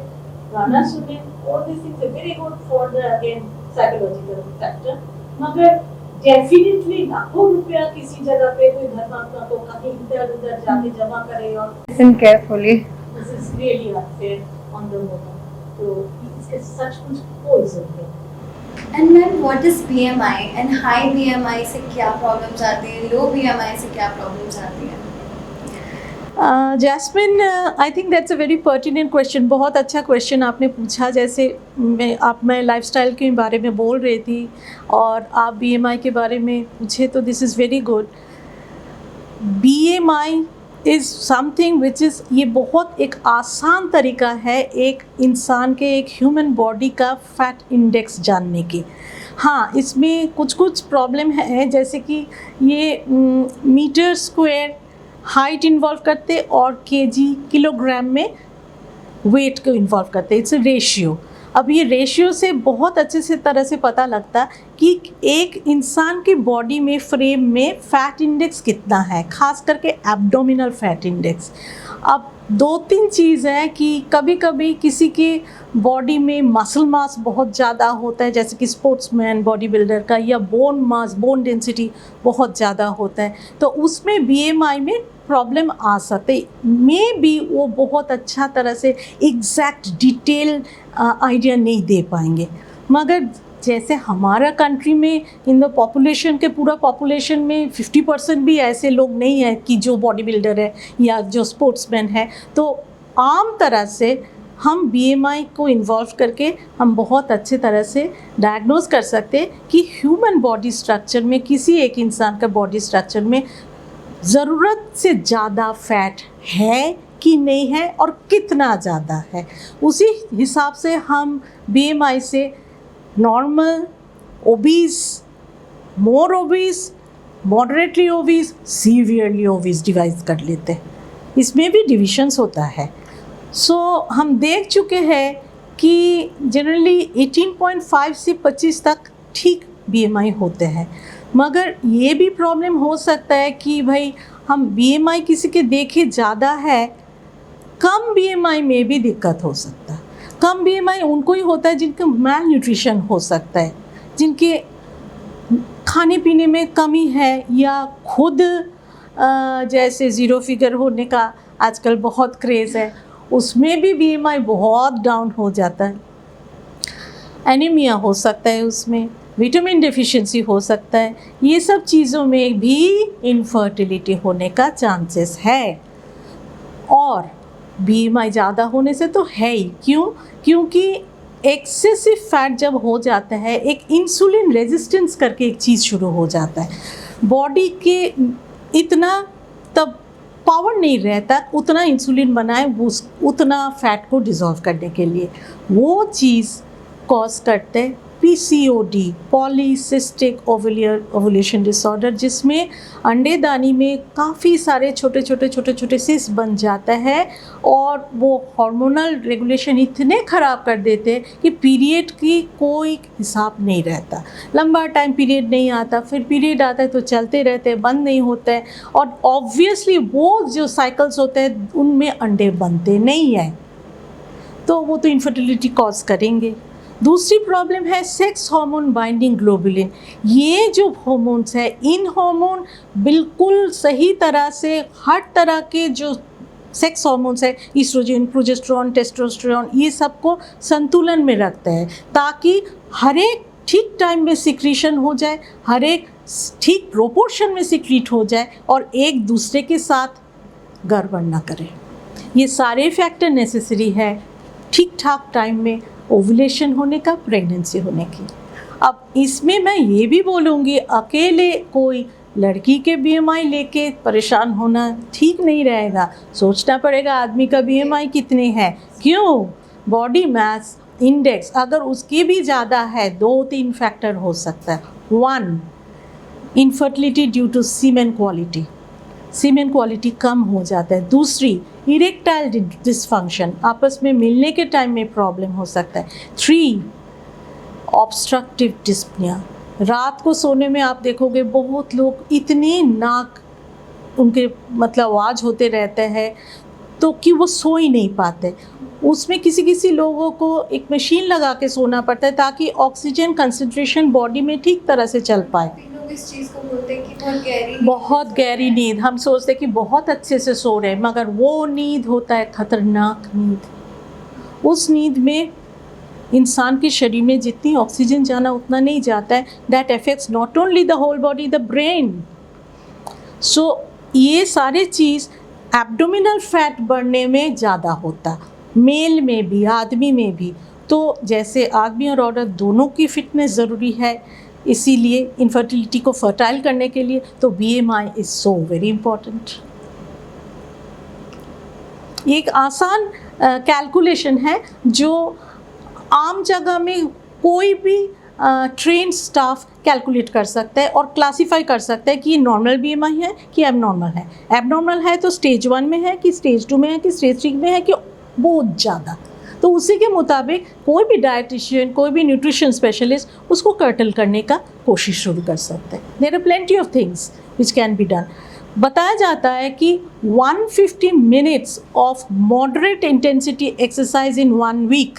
गाना सुने और this things are very good for the again psychological factor मगर डेफिनेटली लाखों रुपया किसी जगह पे कोई धर्मात्मा को कहीं इधर उधर जाके जमा करे और listen carefully this is really unfair on the woman तो इसके सचमुच कोई ज़रूरत नहीं। And ma'am what is BMI and high BMI से क्या प्रॉब्लम्स आती हैं, लो बीएमआई से क्या प्रॉब्लम्स आती हैं? Jasmine, I think that's a very pertinent question. बहुत अच्छा क्वेश्चन आपने पूछा। जैसे मैं लाइफस्टाइल के बारे में बोल रही थी और आप बीएमआई के बारे में पूछे, तो this is very good. BMI is something which is, ये बहुत एक आसान तरीका है एक इंसान के, एक ह्यूमन बॉडी का फैट इंडेक्स जानने की। हाँ, इसमें कुछ प्रॉब्लम है, जैसे कि ये मीटर स्क्वायर हाइट इन्वॉल्व करते और केजी किलोग्राम में वेट को इन्वॉल्व करते। It's a ratio. अब ये रेशियो से बहुत अच्छे से तरह से पता लगता कि एक इंसान की बॉडी में, फ्रेम में फ़ैट इंडेक्स कितना है, खास करके एब्डोमिनल फैट इंडेक्स। अब 2-3 चीज़ है कि कभी कभी किसी के बॉडी में मसल मास बहुत ज़्यादा होता है, जैसे कि स्पोर्ट्समैन बॉडी बिल्डर का, या बोन मास, बोन डेंसिटी बहुत ज़्यादा होता है, तो उसमें बीएमआई में प्रॉब्लम आ सकते। में भी वो बहुत अच्छा तरह से एग्जैक्ट डिटेल आइडिया नहीं दे पाएंगे। मगर जैसे हमारा कंट्री में इन द पॉपुलेशन के, पूरा पॉपुलेशन में 50% भी ऐसे लोग नहीं है कि जो बॉडी बिल्डर है या जो स्पोर्ट्समैन है, तो आम तरह से हम बीएमआई को इन्वॉल्व करके हम बहुत अच्छे तरह से डायग्नोज कर सकते हैं कि ह्यूमन बॉडी स्ट्रक्चर में, किसी एक इंसान का बॉडी स्ट्रक्चर में ज़रूरत से ज़्यादा फैट है कि नहीं है और कितना ज़्यादा है। उसी हिसाब से हम बीएमआई से normal, obese, more obese, moderately obese, severely obese divide कर लेते हैं। इसमें भी डिविजन्स होता है। सो हम देख चुके हैं कि जनरली 18.5 से 25 तक ठीक बीएमआई होते हैं। मगर ये भी प्रॉब्लम हो सकता है कि भाई हम बीएमआई किसी के देखे ज़्यादा है, कम बीएमआई में भी दिक्कत हो सकता है। कम बीएमआई उनको ही होता है जिनका मैल न्यूट्रिशन हो सकता है, जिनके खाने पीने में कमी है, या खुद जैसे ज़ीरो फिगर होने का आजकल बहुत क्रेज़ है, उसमें भी बीएमआई बहुत डाउन हो जाता है। एनीमिया हो सकता है, उसमें विटामिन डेफिशिएंसी हो सकता है। ये सब चीज़ों में भी इनफर्टिलिटी होने का चांसेस है। और बीएमआई ज़्यादा होने से तो है ही, क्योंकि एक्सेसिव फैट जब हो जाता है, एक इंसुलिन रेजिस्टेंस करके एक चीज़ शुरू हो जाता है। बॉडी के इतना तब पावर नहीं रहता उतना इंसुलिन बनाए उतना फैट को डिज़ोल्व करने के लिए। वो चीज़ कॉज करते हैं PCOD, पॉलीसिस्टिक ओव्यूलेशन डिसऑर्डर, जिसमें अंडेदानी में काफ़ी सारे छोटे सिस्ट बन जाता है और वो हार्मोनल रेगुलेशन इतने ख़राब कर देते हैं कि पीरियड की कोई हिसाब नहीं रहता। लंबा टाइम पीरियड नहीं आता, फिर पीरियड आता है तो चलते रहते हैं, बंद नहीं होता है, और ऑब्वियसली वो जो साइकिल्स होते हैं उनमें अंडे बनते नहीं हैं, तो वो तो इनफर्टिलिटी कॉज करेंगे। दूसरी प्रॉब्लम है सेक्स हार्मोन बाइंडिंग ग्लोबुलिन। ये जो हार्मोन्स है, इन हार्मोन बिल्कुल सही तरह से हर तरह के जो सेक्स हार्मोन्स है, ईस्ट्रोजन, प्रोजेस्टेरॉन, टेस्टोस्टेरॉन, ये सबको संतुलन में रखता है ताकि हर एक ठीक टाइम में सिक्रीशन हो जाए, हर एक ठीक प्रोपोर्शन में सिक्रीट हो जाए और एक दूसरे के साथ गड़बड़ ना करे। ये सारे फैक्टर नेसेसरी है ठीक ठाक टाइम में ओवुलेशन होने का, प्रेगनेंसी होने की। अब इसमें मैं ये भी बोलूँगी, अकेले कोई लड़की के बीएमआई लेके परेशान होना ठीक नहीं रहेगा। सोचना पड़ेगा आदमी का बीएमआई कितने हैं, क्यों, बॉडी मास इंडेक्स अगर उसकी भी ज़्यादा है, 2-3 फैक्टर हो सकता है। 1, infertility due to semen quality, semen quality कम हो जाता है। दूसरी, इरेक्टाइल डिसफंक्शन, आपस में मिलने के टाइम में प्रॉब्लम हो सकता है। 3, ऑब्स्ट्रक्टिव डिस्पनिया, रात को सोने में आप देखोगे बहुत लोग इतने नाक उनके मतलब आवाज़ होते रहते हैं तो कि वो सो ही नहीं पाते। उसमें किसी लोगों को एक मशीन लगा के सोना पड़ता है ताकि ऑक्सीजन कंसंट्रेशन बॉडी में ठीक तरह से चल पाए। लोग इस चीज़ को बोलते हैं कि बहुत गहरी नींद, हम सोचते हैं कि बहुत अच्छे से सो रहे हैं, मगर वो नींद होता है खतरनाक नींद। उस नींद में इंसान के शरीर में जितनी ऑक्सीजन जाना उतना नहीं जाता है. That affects not only the whole body, the brain. So ये सारे चीज़ एब्डोमिनल फैट बढ़ने में ज़्यादा होता, मेल में भी आदमी में भी. तो जैसे आदमी और औरत दोनों की फिटनेस ज़रूरी है, इसीलिए इनफर्टिलिटी को फर्टाइल करने के लिए तो BMI is so very important. ये एक आसान कैलकुलेशन है जो आम जगह में कोई भी ट्रेन स्टाफ कैलकुलेट कर सकता है और क्लासीफाई कर सकता है कि ये नॉर्मल BMI है कि एबनॉर्मल है. एबनॉर्मल है तो स्टेज 1 में है कि स्टेज 2 में है कि स्टेज 3 में है कि बहुत ज़्यादा. तो उसी के मुताबिक कोई भी डाइटिशियन, कोई भी न्यूट्रिशन स्पेशलिस्ट उसको कर्टल करने का कोशिश शुरू कर सकते हैं. There are plenty of things which can be done. बताया जाता है कि 150 minutes of moderate intensity exercise in 1 week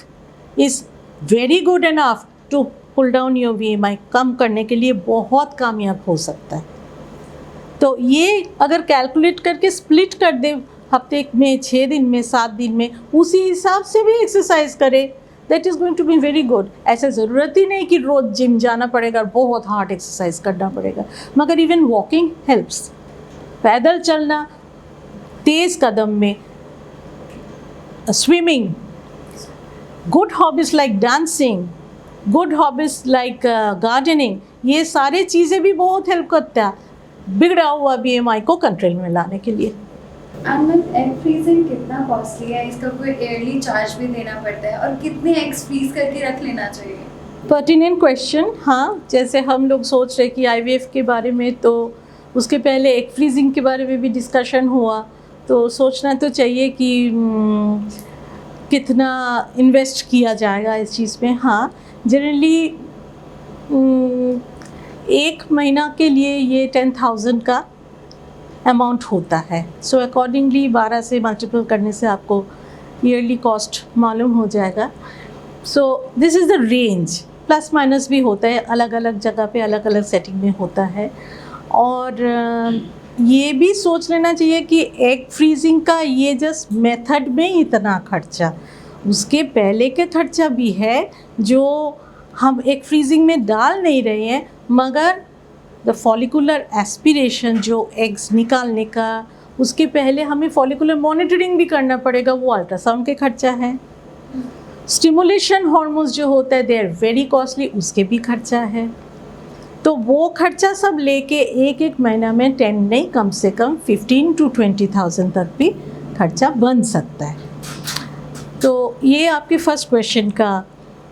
is very good enough to pull down your BMI. कम करने के लिए बहुत कामयाब हो सकता है. तो ये अगर कैलकुलेट करके स्प्लिट कर दे हफ्ते में, 6 दिन में, 7 दिन में, उसी हिसाब से भी एक्सरसाइज करे, that is going to be very good. ऐसा ज़रूरत ही नहीं कि रोज़ जिम जाना पड़ेगा, बहुत हार्ड एक्सरसाइज करना पड़ेगा, मगर इवन वॉकिंग हेल्प्स. पैदल चलना, तेज़ कदम में, swimming, good hobbies like dancing, good hobbies like gardening, ये सारे चीज़ें भी बहुत हेल्प करता है बिगड़ा हुआ BMI को कंट्रोल में लाने के लिए. एंड मैम एग फ्रीजिंग कितना कॉस्टली है, इसका कोई ईयरली चार्ज भी देना पड़ता है, और कितने एग्स फ्रीज करके रख लेना चाहिए? Pertinent question. हाँ, जैसे हम लोग सोच रहे कि IVF के बारे में, तो उसके पहले एग फ्रीजिंग के बारे में भी डिस्कशन हुआ, तो सोचना तो चाहिए कि कितना इन्वेस्ट किया जाएगा इस चीज़ में. हाँ, जनरली 1 महीना के लिए ये 10,000 का अमाउंट होता है. सो अकॉर्डिंगली 12 से मल्टीपल करने से आपको ईयरली कॉस्ट मालूम हो जाएगा. So this is the range. Plus minus भी होता है, अलग अलग जगह पे अलग अलग सेटिंग में होता है. और ये भी सोच लेना चाहिए कि एग फ्रीजिंग का ये जस्ट मेथड में इतना खर्चा, उसके पहले के खर्चा भी है जो हम एग फ्रीजिंग में डाल नहीं रहे हैं, मगर द फॉलिकुलर एस्पिरेशन जो एग्स निकालने का, उसके पहले हमें फॉलिकुलर मॉनिटरिंग भी करना पड़ेगा, वो अल्ट्रासाउंड के खर्चा है. स्टिमुलेशन हार्मोन्स जो होता है दे आर वेरी कॉस्टली, उसके भी खर्चा है. तो वो खर्चा सब लेके एक महीना में 10 नहीं, कम से कम 15 to 20,000 तक भी खर्चा बन सकता है. तो ये आपके फर्स्ट क्वेश्चन का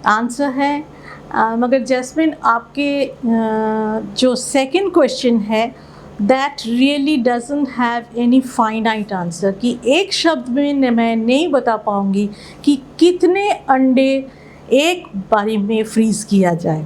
आंसर है. मगर जैस्मिन, आपके जो सेकंड क्वेश्चन है that really doesn't have any finite answer, कि एक शब्द में मैं नहीं बता पाऊँगी कि कितने अंडे एक बारी में फ्रीज़ किया जाए.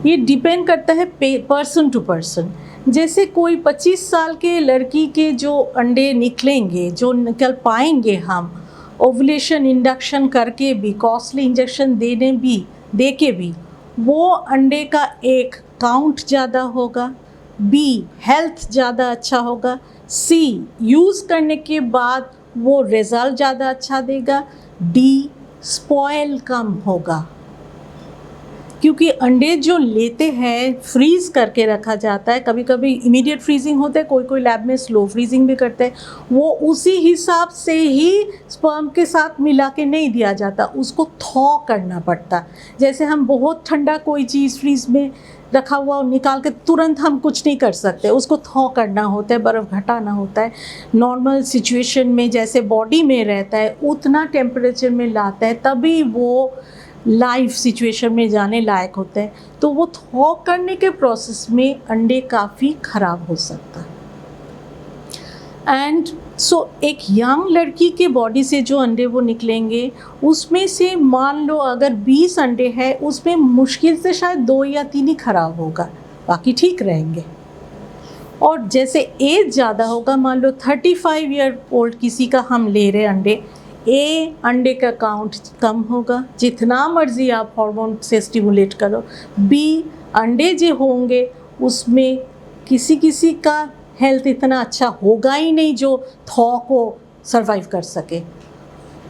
ये डिपेंड करता है पर्सन टू पर्सन. जैसे कोई 25 साल के लड़की के जो अंडे निकलेंगे, जो निकल पाएंगे हम ओवुलेशन इंडक्शन करके भी, कॉस्टली इंजेक्शन दे के भी, वो अंडे का एक काउंट ज़्यादा होगा, B हेल्थ ज़्यादा अच्छा होगा, C यूज़ करने के बाद वो रिज़ल्ट ज़्यादा अच्छा देगा, D स्पॉयल कम होगा. क्योंकि अंडे जो लेते हैं फ्रीज़ करके रखा जाता है, कभी कभी इमीडिएट फ्रीजिंग होता है, कोई लैब में स्लो फ्रीजिंग भी करते हैं, वो उसी हिसाब से ही स्पर्म के साथ मिला के नहीं दिया जाता, उसको थॉ करना पड़ता. जैसे हम बहुत ठंडा कोई चीज़ फ्रीज में रखा हुआ निकाल के तुरंत हम कुछ नहीं कर सकते, उसको थॉ करना होता है, बर्फ़ घटाना होता है. नॉर्मल सिचुएशन में जैसे बॉडी में रहता है उतना टेम्परेचर में लाता है, तभी वो लाइफ सिचुएशन में जाने लायक होता है. तो वो थॉ करने के प्रोसेस में अंडे काफ़ी ख़राब हो सकता है. एंड सो एक यंग लड़की के बॉडी से जो अंडे वो निकलेंगे, उसमें से मान लो अगर 20 अंडे हैं, उसमें मुश्किल से शायद 2 या 3 ही ख़राब होगा, बाकी ठीक रहेंगे. और जैसे एज ज़्यादा होगा, मान लो 35 ईयर ओल्ड किसी का हम ले रहे अंडे, अंडे का काउंट कम होगा, जितना मर्ज़ी आप हार्मोन से स्टिमुलेट करो. अंडे जो होंगे उसमें किसी का हेल्थ इतना अच्छा होगा ही नहीं जो थॉ को सरवाइव कर सके.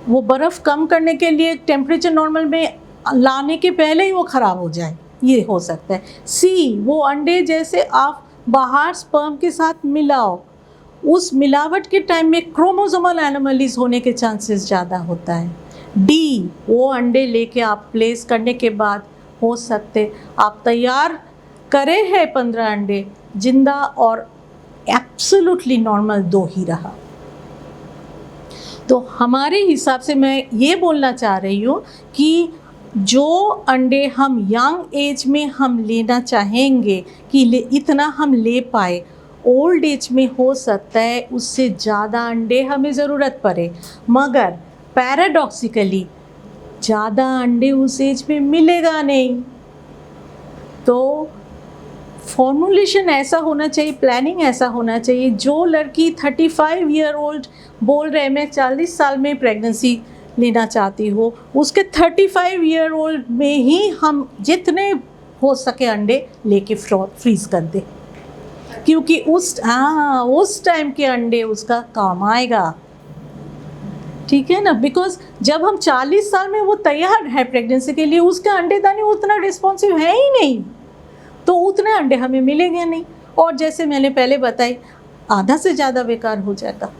वो बर्फ़ कम करने के लिए टेम्परेचर नॉर्मल में लाने के पहले ही वो ख़राब हो जाए, ये हो सकता है। सी, वो अंडे जैसे आप बाहर स्पर्म के साथ मिलाओ, उस मिलावट के टाइम में क्रोमोसोमल एनोमलीज होने के चांसेस ज़्यादा होता है। डी, वो अंडे लेके आप प्लेस करने के बाद हो सकते आप तैयार करे हैं 15 अंडे, जिंदा और एब्सोल्युटली नॉर्मल 2 ही रहा। तो हमारे हिसाब से मैं ये बोलना चाह रही हूँ कि जो अंडे हम यंग एज में हम लेना चाहेंगे कि इतना हम ले पाए, ओल्ड एज में हो सकता है उससे ज़्यादा अंडे हमें ज़रूरत पड़े, मगर पैराडॉक्सिकली ज़्यादा अंडे उस एज में मिलेगा नहीं। तो फॉर्मुलेशन ऐसा होना चाहिए, प्लानिंग ऐसा होना चाहिए। जो लड़की 35 ईयर ओल्ड बोल रहे मैं 40 साल में प्रेगनेंसी लेना चाहती हो, उसके 35 ईयर ओल्ड में ही हम जितने हो सके अंडे लेके फ्रीज कर दे, क्योंकि उस टाइम के अंडे उसका काम आएगा, ठीक है ना। बिकॉज जब हम 40 साल में वो तैयार है प्रेगनेंसी के लिए, उसके अंडे दाने उतना रिस्पॉन्सिव है ही नहीं, तो उतने अंडे हमें मिलेंगे नहीं, और जैसे मैंने पहले बताई आधा से ज़्यादा बेकार हो जाएगा।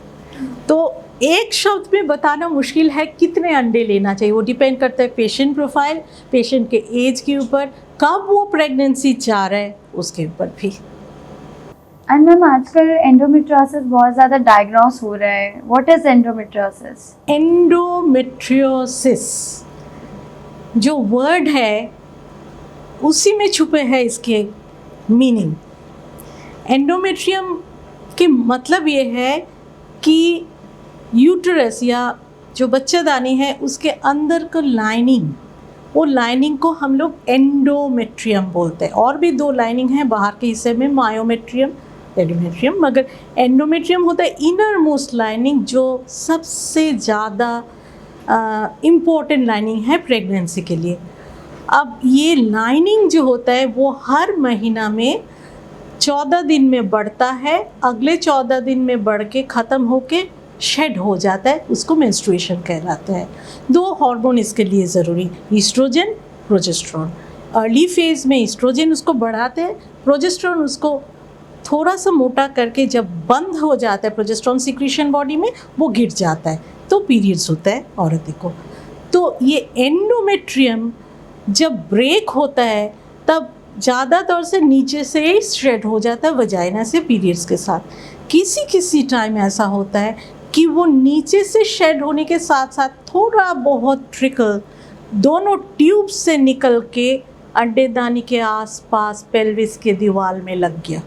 तो एक शब्द में बताना मुश्किल है कितने अंडे लेना चाहिए, वो डिपेंड करता है पेशेंट प्रोफाइल, पेशेंट के एज के ऊपर, कब वो प्रेगनेंसी चाह रहा है उसके ऊपर भी। एंड मैम आजकल एंडोमेट्रियोसिस बहुत ज़्यादा डायग्नोस हो रहा है, व्हाट इज एंडोमेट्रियोसिस? एंडोमेट्रियोसिस जो वर्ड है उसी में छुपे है इसके मीनिंग। एंडोमेट्रियम के मतलब ये है कि यूटरस या जो बच्चादानी है उसके अंदर का लाइनिंग, वो लाइनिंग को हम लोग एंडोमेट्रियम बोलते हैं। और भी 2 लाइनिंग हैं बाहर के हिस्से में, मायोमेट्रियम, एंडोमेट्रियम, मगर एंडोमेट्रियम होता है इनर मोस्ट लाइनिंग, जो सबसे ज़्यादा इम्पोर्टेंट लाइनिंग है प्रेगनेंसी के लिए। अब ये लाइनिंग जो होता है वो हर महीना में 14 दिन में बढ़ता है, अगले 14 दिन में बढ़ के ख़त्म होके शेड हो जाता है, उसको मेंस्ट्रुएशन कहलाता है। 2 हार्मोन इसके लिए ज़रूरी, ईस्ट्रोजन, प्रोजेस्टेरोन। अर्ली फेज़ में ईस्ट्रोजन उसको बढ़ाते हैं, प्रोजेस्टेरोन उसको थोड़ा सा मोटा करके जब बंद हो जाता है प्रोजेस्टेरोन सिक्रीशन बॉडी में, वो गिर जाता है, तो पीरियड्स होता है औरत को। तो ये एंडोमेट्रियम जब ब्रेक होता है तब ज़्यादातर से नीचे से ही श्रेड हो जाता है वजाइना से पीरियड्स के साथ। किसी टाइम ऐसा होता है कि वो नीचे से शेड होने के साथ साथ थोड़ा बहुत ट्रिकल दोनों ट्यूब से निकल के अंडेदानी के आसपास पेल्विस के दीवार में लग गया।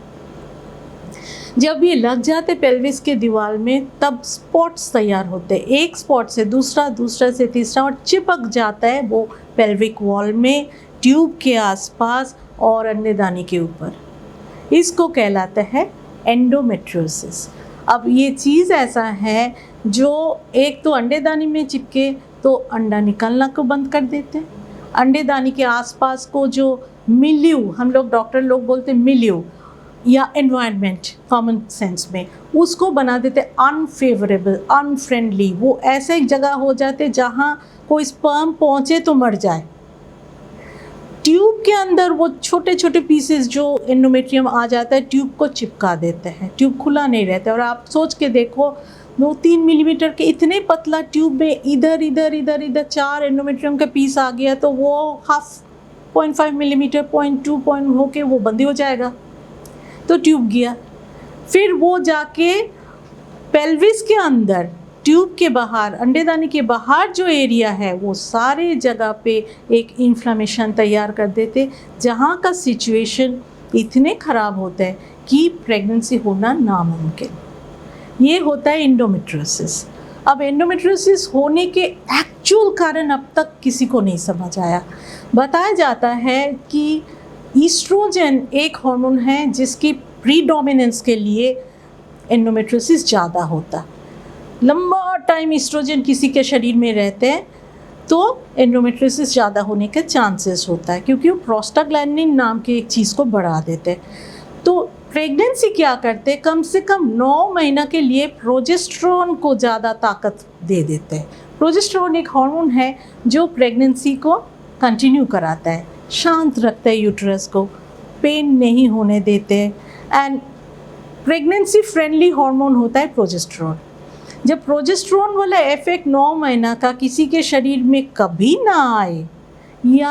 जब ये लग जाते पेल्विस के दीवार में तब स्पॉट्स तैयार होते हैं, एक स्पॉट से दूसरा, दूसरा से तीसरा, और चिपक जाता है वो पेल्विक वॉल में, ट्यूब के आसपास और अंडेदानी के ऊपर। इसको कहलाता है एंडोमेट्रियोसिस। अब ये चीज़ ऐसा है जो एक तो अंडेदानी में चिपके तो अंडा निकलना को बंद कर देते हैं, अंडेदानी के आसपास को जो मिल्यू, हम लोग डॉक्टर लोग बोलते हैं मिल्यू या एनवायरनमेंट कॉमन सेंस में, उसको बना देते अनफेवरेबल, अनफ्रेंडली। वो ऐसे एक जगह हो जाते जहाँ कोई स्पर्म पहुँचे तो मर जाए। ट्यूब के अंदर वो छोटे छोटे पीसेस जो एंडोमेट्रियम आ जाता है ट्यूब को चिपका देते हैं, ट्यूब खुला नहीं रहता। और आप सोच के देखो 2-3 मिलीमीटर के इतने पतला ट्यूब में इधर इधर इधर इधर 4 एंडोमेट्रियम का पीस आ गया तो वो 0.5 मिलीमीटर 0.2 पॉइंट होके वो बंद हो जाएगा, तो ट्यूब गया। फिर वो जाके पेल्विस के अंदर, ट्यूब के बाहर, अंडेदानी के बाहर जो एरिया है वो सारे जगह पे एक इन्फ्लामेशन तैयार कर देते, जहाँ का सिचुएशन इतने ख़राब होता है कि प्रेगनेंसी होना नामुमकिन। ये होता है एंडोमेट्रियोसिस। अब एंडोमेट्रियोसिस होने के एक्चुअल कारण अब तक किसी को नहीं समझ आया। बताया जाता है कि ईस्ट्रोजन एक हार्मोन है जिसकी प्रीडोमिनेंस के लिए एंडोमेट्रियोसिस ज़्यादा होता। लंबा टाइम ईस्ट्रोजन किसी के शरीर में रहते हैं तो एंडोमेट्रियोसिस ज़्यादा होने के चांसेस होता है, क्योंकि वो प्रोस्टाग्लैंडिन नाम के एक चीज़ को बढ़ा देते हैं। तो प्रेगनेंसी क्या करते हैं, कम से कम 9 महीना के लिए प्रोजेस्टेरोन को ज़्यादा ताकत दे देते हैं। प्रोजेस्टेरोन एक हार्मोन है जो प्रेगनेंसी को कंटिन्यू कराता है, शांत रखता है यूट्रस को, पेन नहीं होने देते। एंड प्रेगनेंसी फ्रेंडली हार्मोन होता है प्रोजेस्टेरोन। जब प्रोजेस्टेरोन वाला इफेक्ट 9 महीना का किसी के शरीर में कभी ना आए या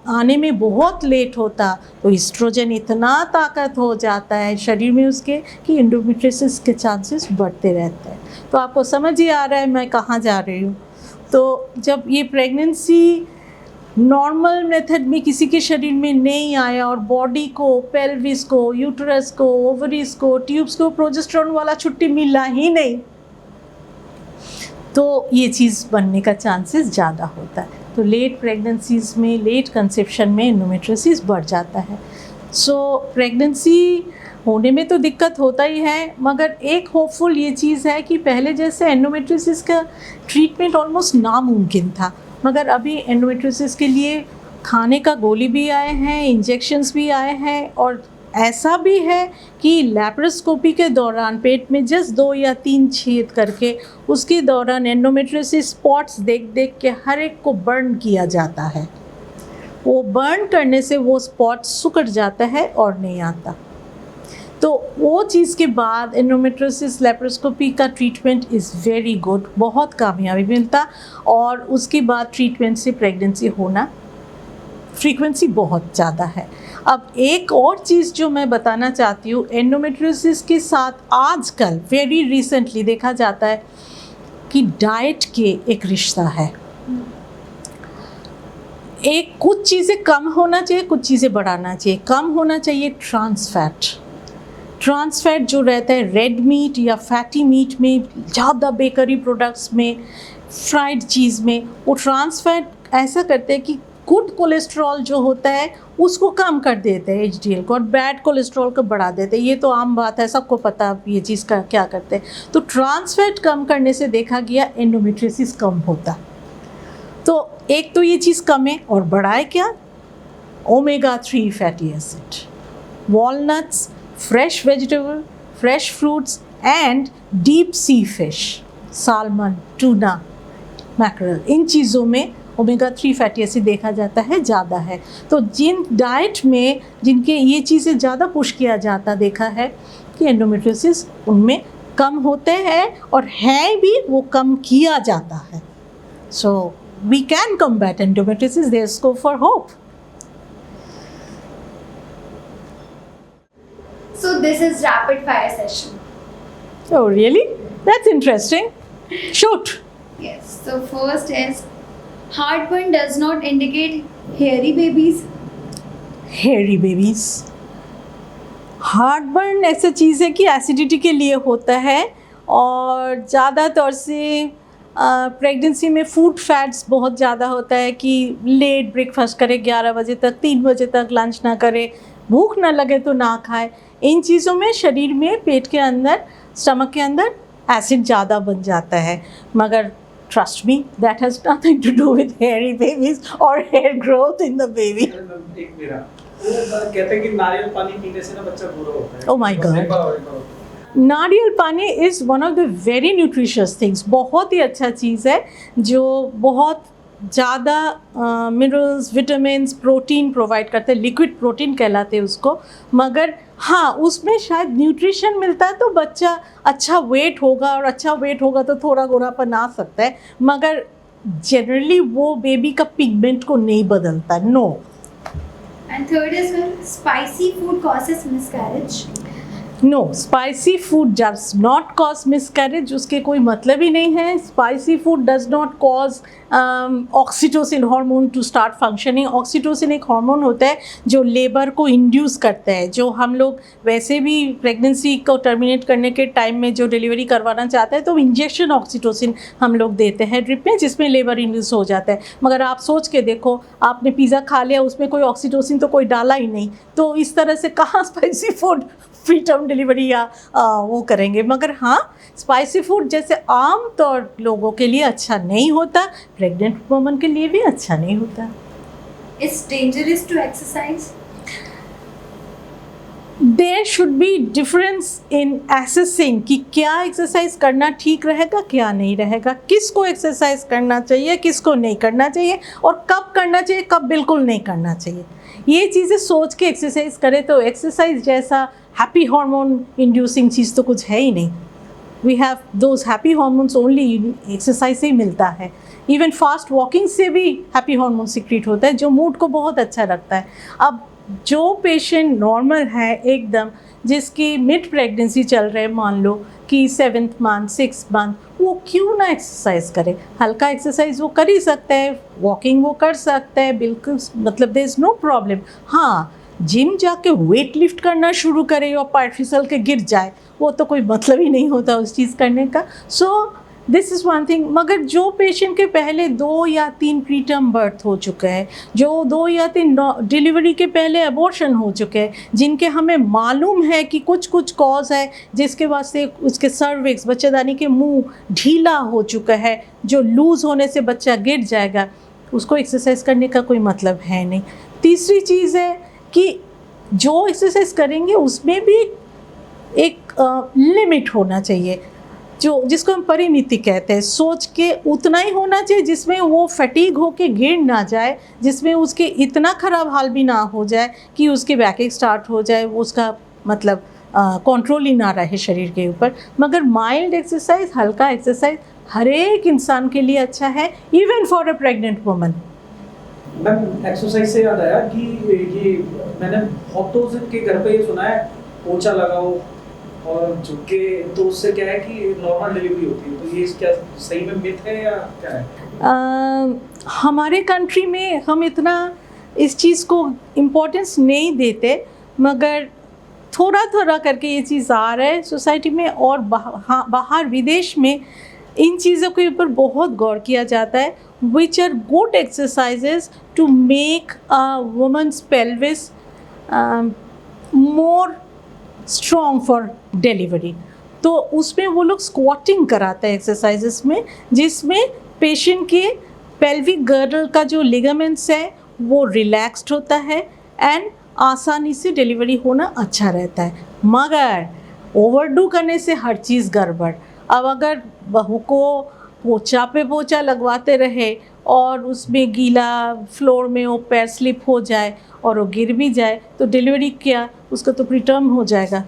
आने में बहुत लेट होता तो एस्ट्रोजन इतना ताकत हो जाता है शरीर में उसके कि एंडोमेट्रियोसिस के चांसेस बढ़ते रहते हैं। तो आपको समझ ही आ रहा है मैं कहाँ जा रही हूँ। तो जब ये प्रेगनेंसी नॉर्मल मेथड में किसी के शरीर में नहीं आया और बॉडी को, पेल्विस को, यूट्रस को, ओवरीज को, ट्यूब्स को प्रोजेस्टेरोन वाला छुट्टी मिला ही नहीं, तो ये चीज़ बनने का चांसेस ज़्यादा होता है। तो लेट प्रेगनेंसीज में, लेट कंसेप्शन में एंडोमेट्रियोसिस बढ़ जाता है। सो प्रेगनेंसी होने में तो दिक्कत होता ही है, मगर एक होपफुल ये चीज़ है कि पहले जैसे एंडोमेट्रियोसिस का ट्रीटमेंट ऑलमोस्ट नामुमकिन था, मगर अभी एंडोमेट्रियोसिस के लिए खाने का गोली भी आए हैं, इंजेक्शंस भी आए हैं, और ऐसा भी है कि लैप्रोस्कोपी के दौरान पेट में जस्ट 2 या 3 छेद करके उसके दौरान एंडोमेट्रियोसिस स्पॉट्स देख देख के हर एक को बर्न किया जाता है। वो बर्न करने से वो स्पॉट सिकुड़ जाता है और नहीं आता। तो वो चीज़ के बाद एंडोमेट्रियोसिस लैप्रोस्कोपी का ट्रीटमेंट इज़ वेरी गुड, बहुत कामयाबी मिलता, और उसके बाद ट्रीटमेंट से प्रेगनेंसी होना फ्रीक्वेंसी बहुत ज़्यादा है। अब एक और चीज़ जो मैं बताना चाहती हूँ, एंडोमेट्रियोसिस के साथ आजकल वेरी रिसेंटली देखा जाता है कि डाइट के एक रिश्ता है। एक कुछ चीज़ें कम होना चाहिए, कुछ चीज़ें बढ़ाना चाहिए। कम होना चाहिए ट्रांस फैट जो रहता है रेड मीट या फैटी मीट में, ज़्यादा बेकरी प्रोडक्ट्स में, फ्राइड चीज़ में, वो ट्रांस फैट ऐसा करते हैं कि गुड कोलेस्ट्रॉल जो होता है उसको कम कर देते हैं HDL को, और बैड कोलेस्ट्रॉल को बढ़ा देते हैं। ये तो आम बात है, सबको पता ये चीज़ का क्या करते हैं। तो ट्रांस फैट कम करने से देखा गया एंडोमेट्रियोसिस कम होता। तो एक तो ये चीज़ कम है, और बढ़ाए क्या, omega 3 fatty acid, walnuts, fresh vegetable, fresh fruits and deep sea fish, salmon, tuna, mackerel, इन चीज़ों में ओमेगा 3 फैटी एसिड देखा जाता है ज़्यादा है। तो जिन डाइट में जिनके ये चीज़ें ज़्यादा पुश किया जाता देखा है कि एंडोमेट्रियोसिस उनमें कम होते हैं, और है भी वो कम किया जाता है। So we can combat endometriosis, there is scope for hope. So this is rapid fire session. Oh really? That's interesting. Shoot. Yes. So first is heartburn does not indicate hairy babies. Hairy babies, heartburn ऐसा चीज़ है कि एसिडिटी के लिए होता है, और ज़्यादातर से प्रेगनेंसी में फूड फैट्स बहुत ज़्यादा होता है कि लेट ब्रेकफास्ट करे, 11 बजे तक, 3 बजे तक लंच ना करे, भूख ना लगे तो ना खाए। इन चीज़ों में शरीर में, पेट के अंदर, स्टमक के अंदर एसिड ज़्यादा बन जाता है। मगर trust me, that has nothing to do with hairy babies or hair growth in the baby. एक मेरा कहते हैं कि नारियल पानी पीने से ना बच्चा गोरा होता है। Oh my God. नारियल पानी is one of the very nutritious things, बहुत ही अच्छा चीज़ है जो बहुत ज़्यादा मिनरल्स, विटामिन्स, प्रोटीन प्रोवाइड करते हैं, लिक्विड प्रोटीन कहलाते हैं उसको। मगर हाँ, उसमें शायद न्यूट्रिशन मिलता है तो बच्चा अच्छा वेट होगा, और अच्छा वेट होगा तो थोड़ा गोरापन आ सकता है, मगर जनरली वो बेबी का पिगमेंट को नहीं बदलता। No. And third is when spicy food causes miscarriage. No, spicy food does not cause miscarriage, उसके कोई मतलब ही नहीं है। Spicy food does not cause oxytocin hormone to start functioning. Oxytocin एक हार्मोन होता है जो लेबर को इंड्यूस करता है, जो हम लोग वैसे भी प्रेगनेंसी को टर्मिनेट करने के टाइम में जो डिलीवरी करवाना चाहते हैं तो इंजेक्शन ऑक्सीटोसिन हम लोग देते हैं ड्रिप में, जिसमें लेबर इंड्यूस हो जाता है। मगर आप सोच के देखो, आपने पिज़्ज़ा खा लिया, उसमें कोई ऑक्सीटोसिन तो कोई डाला ही नहीं, तो इस तरह से कहाँ spicy food free term delivery या वो करेंगे। मगर हाँ, स्पाइसी फूड जैसे आम तौर लोगों के लिए अच्छा नहीं होता, प्रेग्नेंट वुमन के लिए भी अच्छा नहीं होता। Is dangerous to exercise? There should be difference in assessing कि क्या एक्सरसाइज करना ठीक रहेगा, क्या नहीं रहेगा, किसको एक्सरसाइज करना चाहिए, किसको नहीं करना चाहिए, और कब करना चाहिए, कब बिल्कुल नहीं करना चाहिए। ये चीज़ें सोच के एक्सरसाइज करें तो एक्सरसाइज जैसा हैप्पी हार्मोन इंड्यूसिंग चीज़ तो कुछ है ही नहीं। We have those happy hormones only exercise से ही मिलता है। इवन फास्ट वॉकिंग से भी हैप्पी हार्मोन सिक्रीट होता है जो मूड को बहुत अच्छा रखता है। अब जो पेशेंट नॉर्मल है एकदम, जिसकी मिड प्रेगनेंसी चल रहे, मान लो कि 7th मंथ 6th मंथ, वो क्यों ना एक्सरसाइज करे। हल्का एक्सरसाइज वो कर ही सकता है, वॉकिंग वो कर सकता है, बिल्कुल मतलब देयर इज़ नो प्रॉब्लम। हाँ, जिम जाके वेट लिफ्ट करना शुरू करे और पैर फिसल के गिर जाए, वो तो कोई मतलब ही नहीं होता उस चीज़ करने का। So this is one thing. मगर जो पेशेंट के पहले 2 या 3 प्रीटर्म बर्थ हो चुका है, जो 2 या 3 डिलीवरी के पहले अबॉर्शन हो चुके हैं, जिनके हमें मालूम है कि कुछ कॉज है जिसके वास्ते उसके सर्विक्स, बच्चेदानी के मुंह ढीला हो चुका है, जो लूज़ होने से बच्चा गिर जाएगा, उसको एक्सरसाइज करने का कोई मतलब है नहीं। तीसरी चीज़ है कि जो एक्सरसाइज करेंगे उसमें भी एक लिमिट होना चाहिए, जिसको हम परिमिति कहते हैं। सोच के उतना ही होना चाहिए जिसमें वो फटीग होके गिर ना जाए, जिसमें उसके इतना ख़राब हाल भी ना हो जाए कि उसके बैकएक स्टार्ट हो जाए, वो उसका मतलब कंट्रोल ही ना रहे शरीर के ऊपर। मगर माइल्ड एक्सरसाइज, हल्का एक्सरसाइज हर एक इंसान के लिए अच्छा है, even for a pregnant woman. Ma'am, exercise से याद आया कि ये मैंने बहुतों से के घर पे ये सुना है, पोछा लगाओ और झुके, तो उससे क्या है कि नॉर्मल डिलीवरी होती है। तो ये क्या सही में मिथ है या क्या है? हमारे कंट्री में हम इतना इस चीज़ को इम्पोर्टेंस नहीं देते, मगर थोड़ा थोड़ा करके ये चीज़ आ रहा है सोसाइटी में, और बाहर विदेश में इन चीज़ों के ऊपर बहुत गौर किया जाता है। Which are good exercises to make a woman's pelvis more strong for delivery. तो उसमें वो लोग स्क्वाटिंग कराते हैं एक्सरसाइजेस में, जिसमें पेशेंट के पेल्विक गर्डल का जो लिगामेंट्स है वो रिलैक्स्ड होता है एंड आसानी से डिलीवरी होना अच्छा रहता है। मगर ओवरडू करने से हर चीज़ गड़बड़। अब अगर बहू को पोछा पे पोछा लगवाते रहे और उसमें गीला फ्लोर में वो पैर स्लिप हो जाए और वो गिर भी जाए, तो डिलीवरी क्या, उसका तो प्रीटर्म हो जाएगा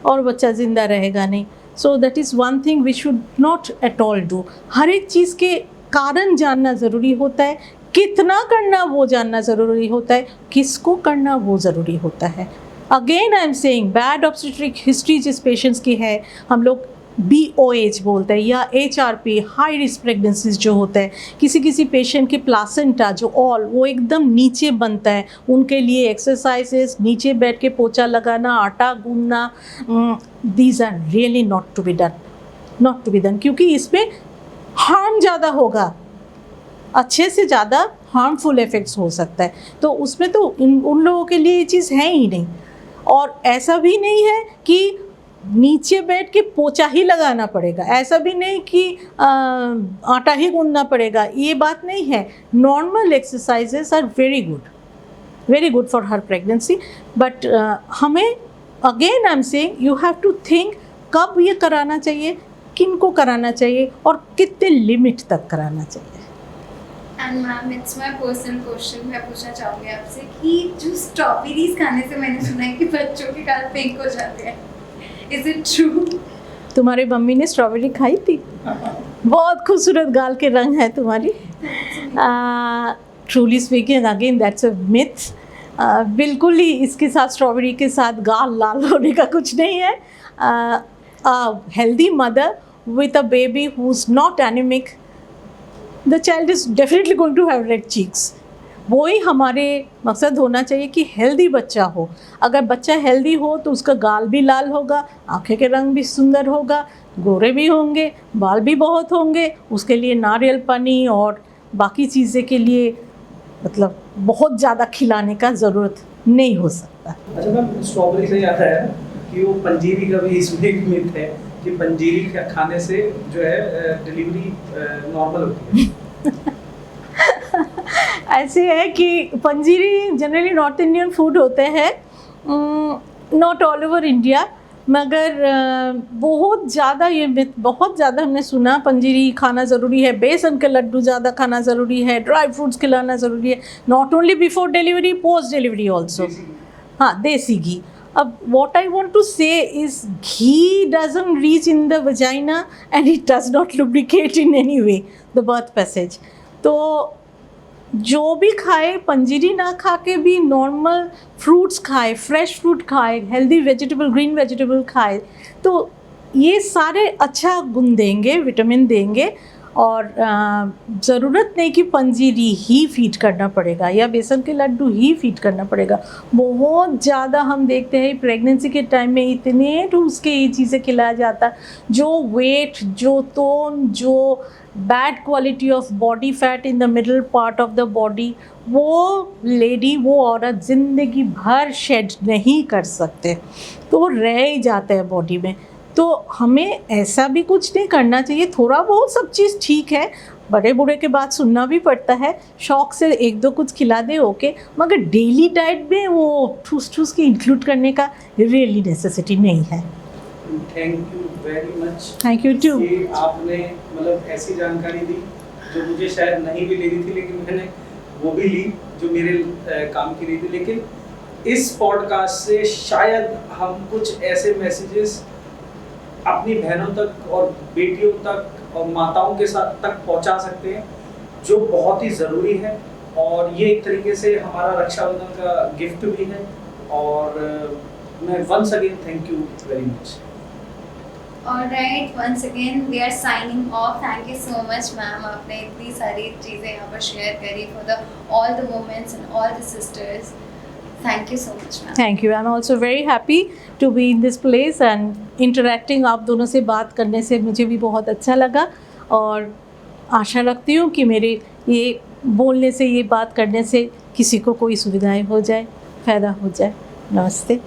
और बच्चा ज़िंदा रहेगा नहीं। So that is one thing we should not at all do. हर एक चीज़ के कारण जानना ज़रूरी होता है, कितना करना वो जानना ज़रूरी होता है, किसको करना वो ज़रूरी होता है। Again I am saying, bad obstetric history जिस पेशेंट्स की है, हम लोग BOH बोलते हैं, या HRP, हाई रिस्क प्रेगनेंसीज जो होता है, किसी पेशेंट के प्लासेंटा जो वो एकदम नीचे बनता है, उनके लिए एक्सरसाइजेस, नीचे बैठ के पोछा लगाना, आटा गूंदना, these are really not to be done, क्योंकि इसमें हार्म ज़्यादा होगा, अच्छे से ज़्यादा हार्मफुल इफ़ेक्ट्स हो सकता है। तो उसमें तो उन लोगों के लिए ये चीज़ है ही नहीं। और ऐसा भी नहीं है कि नीचे बैठ के पोछा ही लगाना पड़ेगा, ऐसा भी नहीं कि आटा ही गूंदना पड़ेगा, ये बात नहीं है। Normal exercises are very good for हर प्रेगनेंसी। बट हमें again I am saying, you have to think कब ये कराना चाहिए, किनको कराना चाहिए और कितने लिमिट तक कराना चाहिए। And ma'am, it's my personal question, मैं पूछना चाहूँगी आपसे कि जो स्ट्रॉबेरीज खाने से मैंने सुना है कि बच्चों के गाल पिंक हो जाते हैं, इज इट ट्रू? तुम्हारी मम्मी ने स्ट्रॉबेरी खाई थी? बहुत खूबसूरत गाल के रंग है तुम्हारी। Truly speaking, again that's a myth. बिल्कुल ही इसके साथ, स्ट्रॉबेरी के साथ गाल लाल होने का कुछ नहीं है। Healthy mother with a baby who is not anaemic, the child is definitely going to have red cheeks. वो ही हमारे मकसद होना चाहिए कि हेल्दी बच्चा हो। अगर बच्चा हेल्दी हो तो उसका गाल भी लाल होगा, आँखें के रंग भी सुंदर होगा, गोरे भी होंगे, बाल भी बहुत होंगे। उसके लिए नारियल पानी और बाकी चीज़ें के लिए मतलब बहुत ज़्यादा खिलाने का ज़रूरत नहीं हो सकता। अच्छा मैम, स्ट्रॉबेरी से याद आया कि वो पंजीरी का भी इसमें एक मिथ है कि पंजीरी खाने से जो है डिलीवरी नॉर्मल होती है। ऐसे है कि पंजीरी जनरली नॉर्थ इंडियन फूड होते हैं, नॉट ऑल ओवर इंडिया, मगर बहुत ज़्यादा ये myth बहुत ज़्यादा हमने सुना, पंजीरी खाना ज़रूरी है, बेसन के लड्डू ज़्यादा खाना ज़रूरी है, ड्राई फ्रूट्स खिलाना ज़रूरी है, not only before delivery, post delivery also. हाँ, देसी घी। अब what I want to say is ghee doesn't reach in the vagina and it does not lubricate in any way the birth passage. तो जो भी खाए, पंजीरी ना खा के भी नॉर्मल फ्रूट्स खाए, फ्रेश फ्रूट खाए, हेल्दी वेजिटेबल, ग्रीन वेजिटेबल खाए, तो ये सारे अच्छा गुण देंगे, विटामिन देंगे। और ज़रूरत नहीं कि पंजीरी ही फीड करना पड़ेगा या बेसन के लड्डू ही फीड करना पड़ेगा। बहुत ज़्यादा हम देखते हैं प्रेगनेंसी के टाइम में इतने ठूस के ये चीज़ें खिलाया जाता, जो वेट, जो टोन, जो bad quality of body fat in the middle part of the body, वो लेडी, वो औरत ज़िंदगी भर शेड नहीं कर सकते, तो वो रह ही जाता है बॉडी में। तो हमें ऐसा भी कुछ नहीं करना चाहिए। थोड़ा बहुत सब चीज़ ठीक है, बड़े बूढ़े के बात सुनना भी पड़ता है, शौक से एक दो कुछ खिला दे ओके, मगर डेली डाइट में वो ठूस ठूस के इंक्लूड करने का रियली नेसेसिटी नहीं है। Thank you very much. Thank you too. ये आपने मतलब ऐसी जानकारी दी जो मुझे शायद नहीं भी लेनी थी, लेकिन मैंने वो भी ली जो मेरे काम की नहीं थी। लेकिन इस पॉडकास्ट से शायद हम कुछ ऐसे मैसेजेस अपनी बहनों तक और बेटियों तक और माताओं के साथ तक पहुंचा सकते हैं, जो बहुत ही ज़रूरी है। और ये एक तरीके से हमारा रक्षाबंधन का गिफ्ट भी है। और मैं once again thank you very much. Alright, once again we are signing off. Thank you so much, ma'am. आपने इतनी सारी चीज़ें यहाँ पर शेयर करी for the all the women and all the sisters. Thank you so much, ma'am. Thank you. I am also very happy to be in this place and interacting. आप दोनों से बात करने से मुझे भी बहुत अच्छा लगा और आशा रखती हूँ कि मेरे ये बोलने से, ये बात करने से किसी को कोई सुविधाएं हो जाए, फ़ायदा हो जाए। नमस्ते।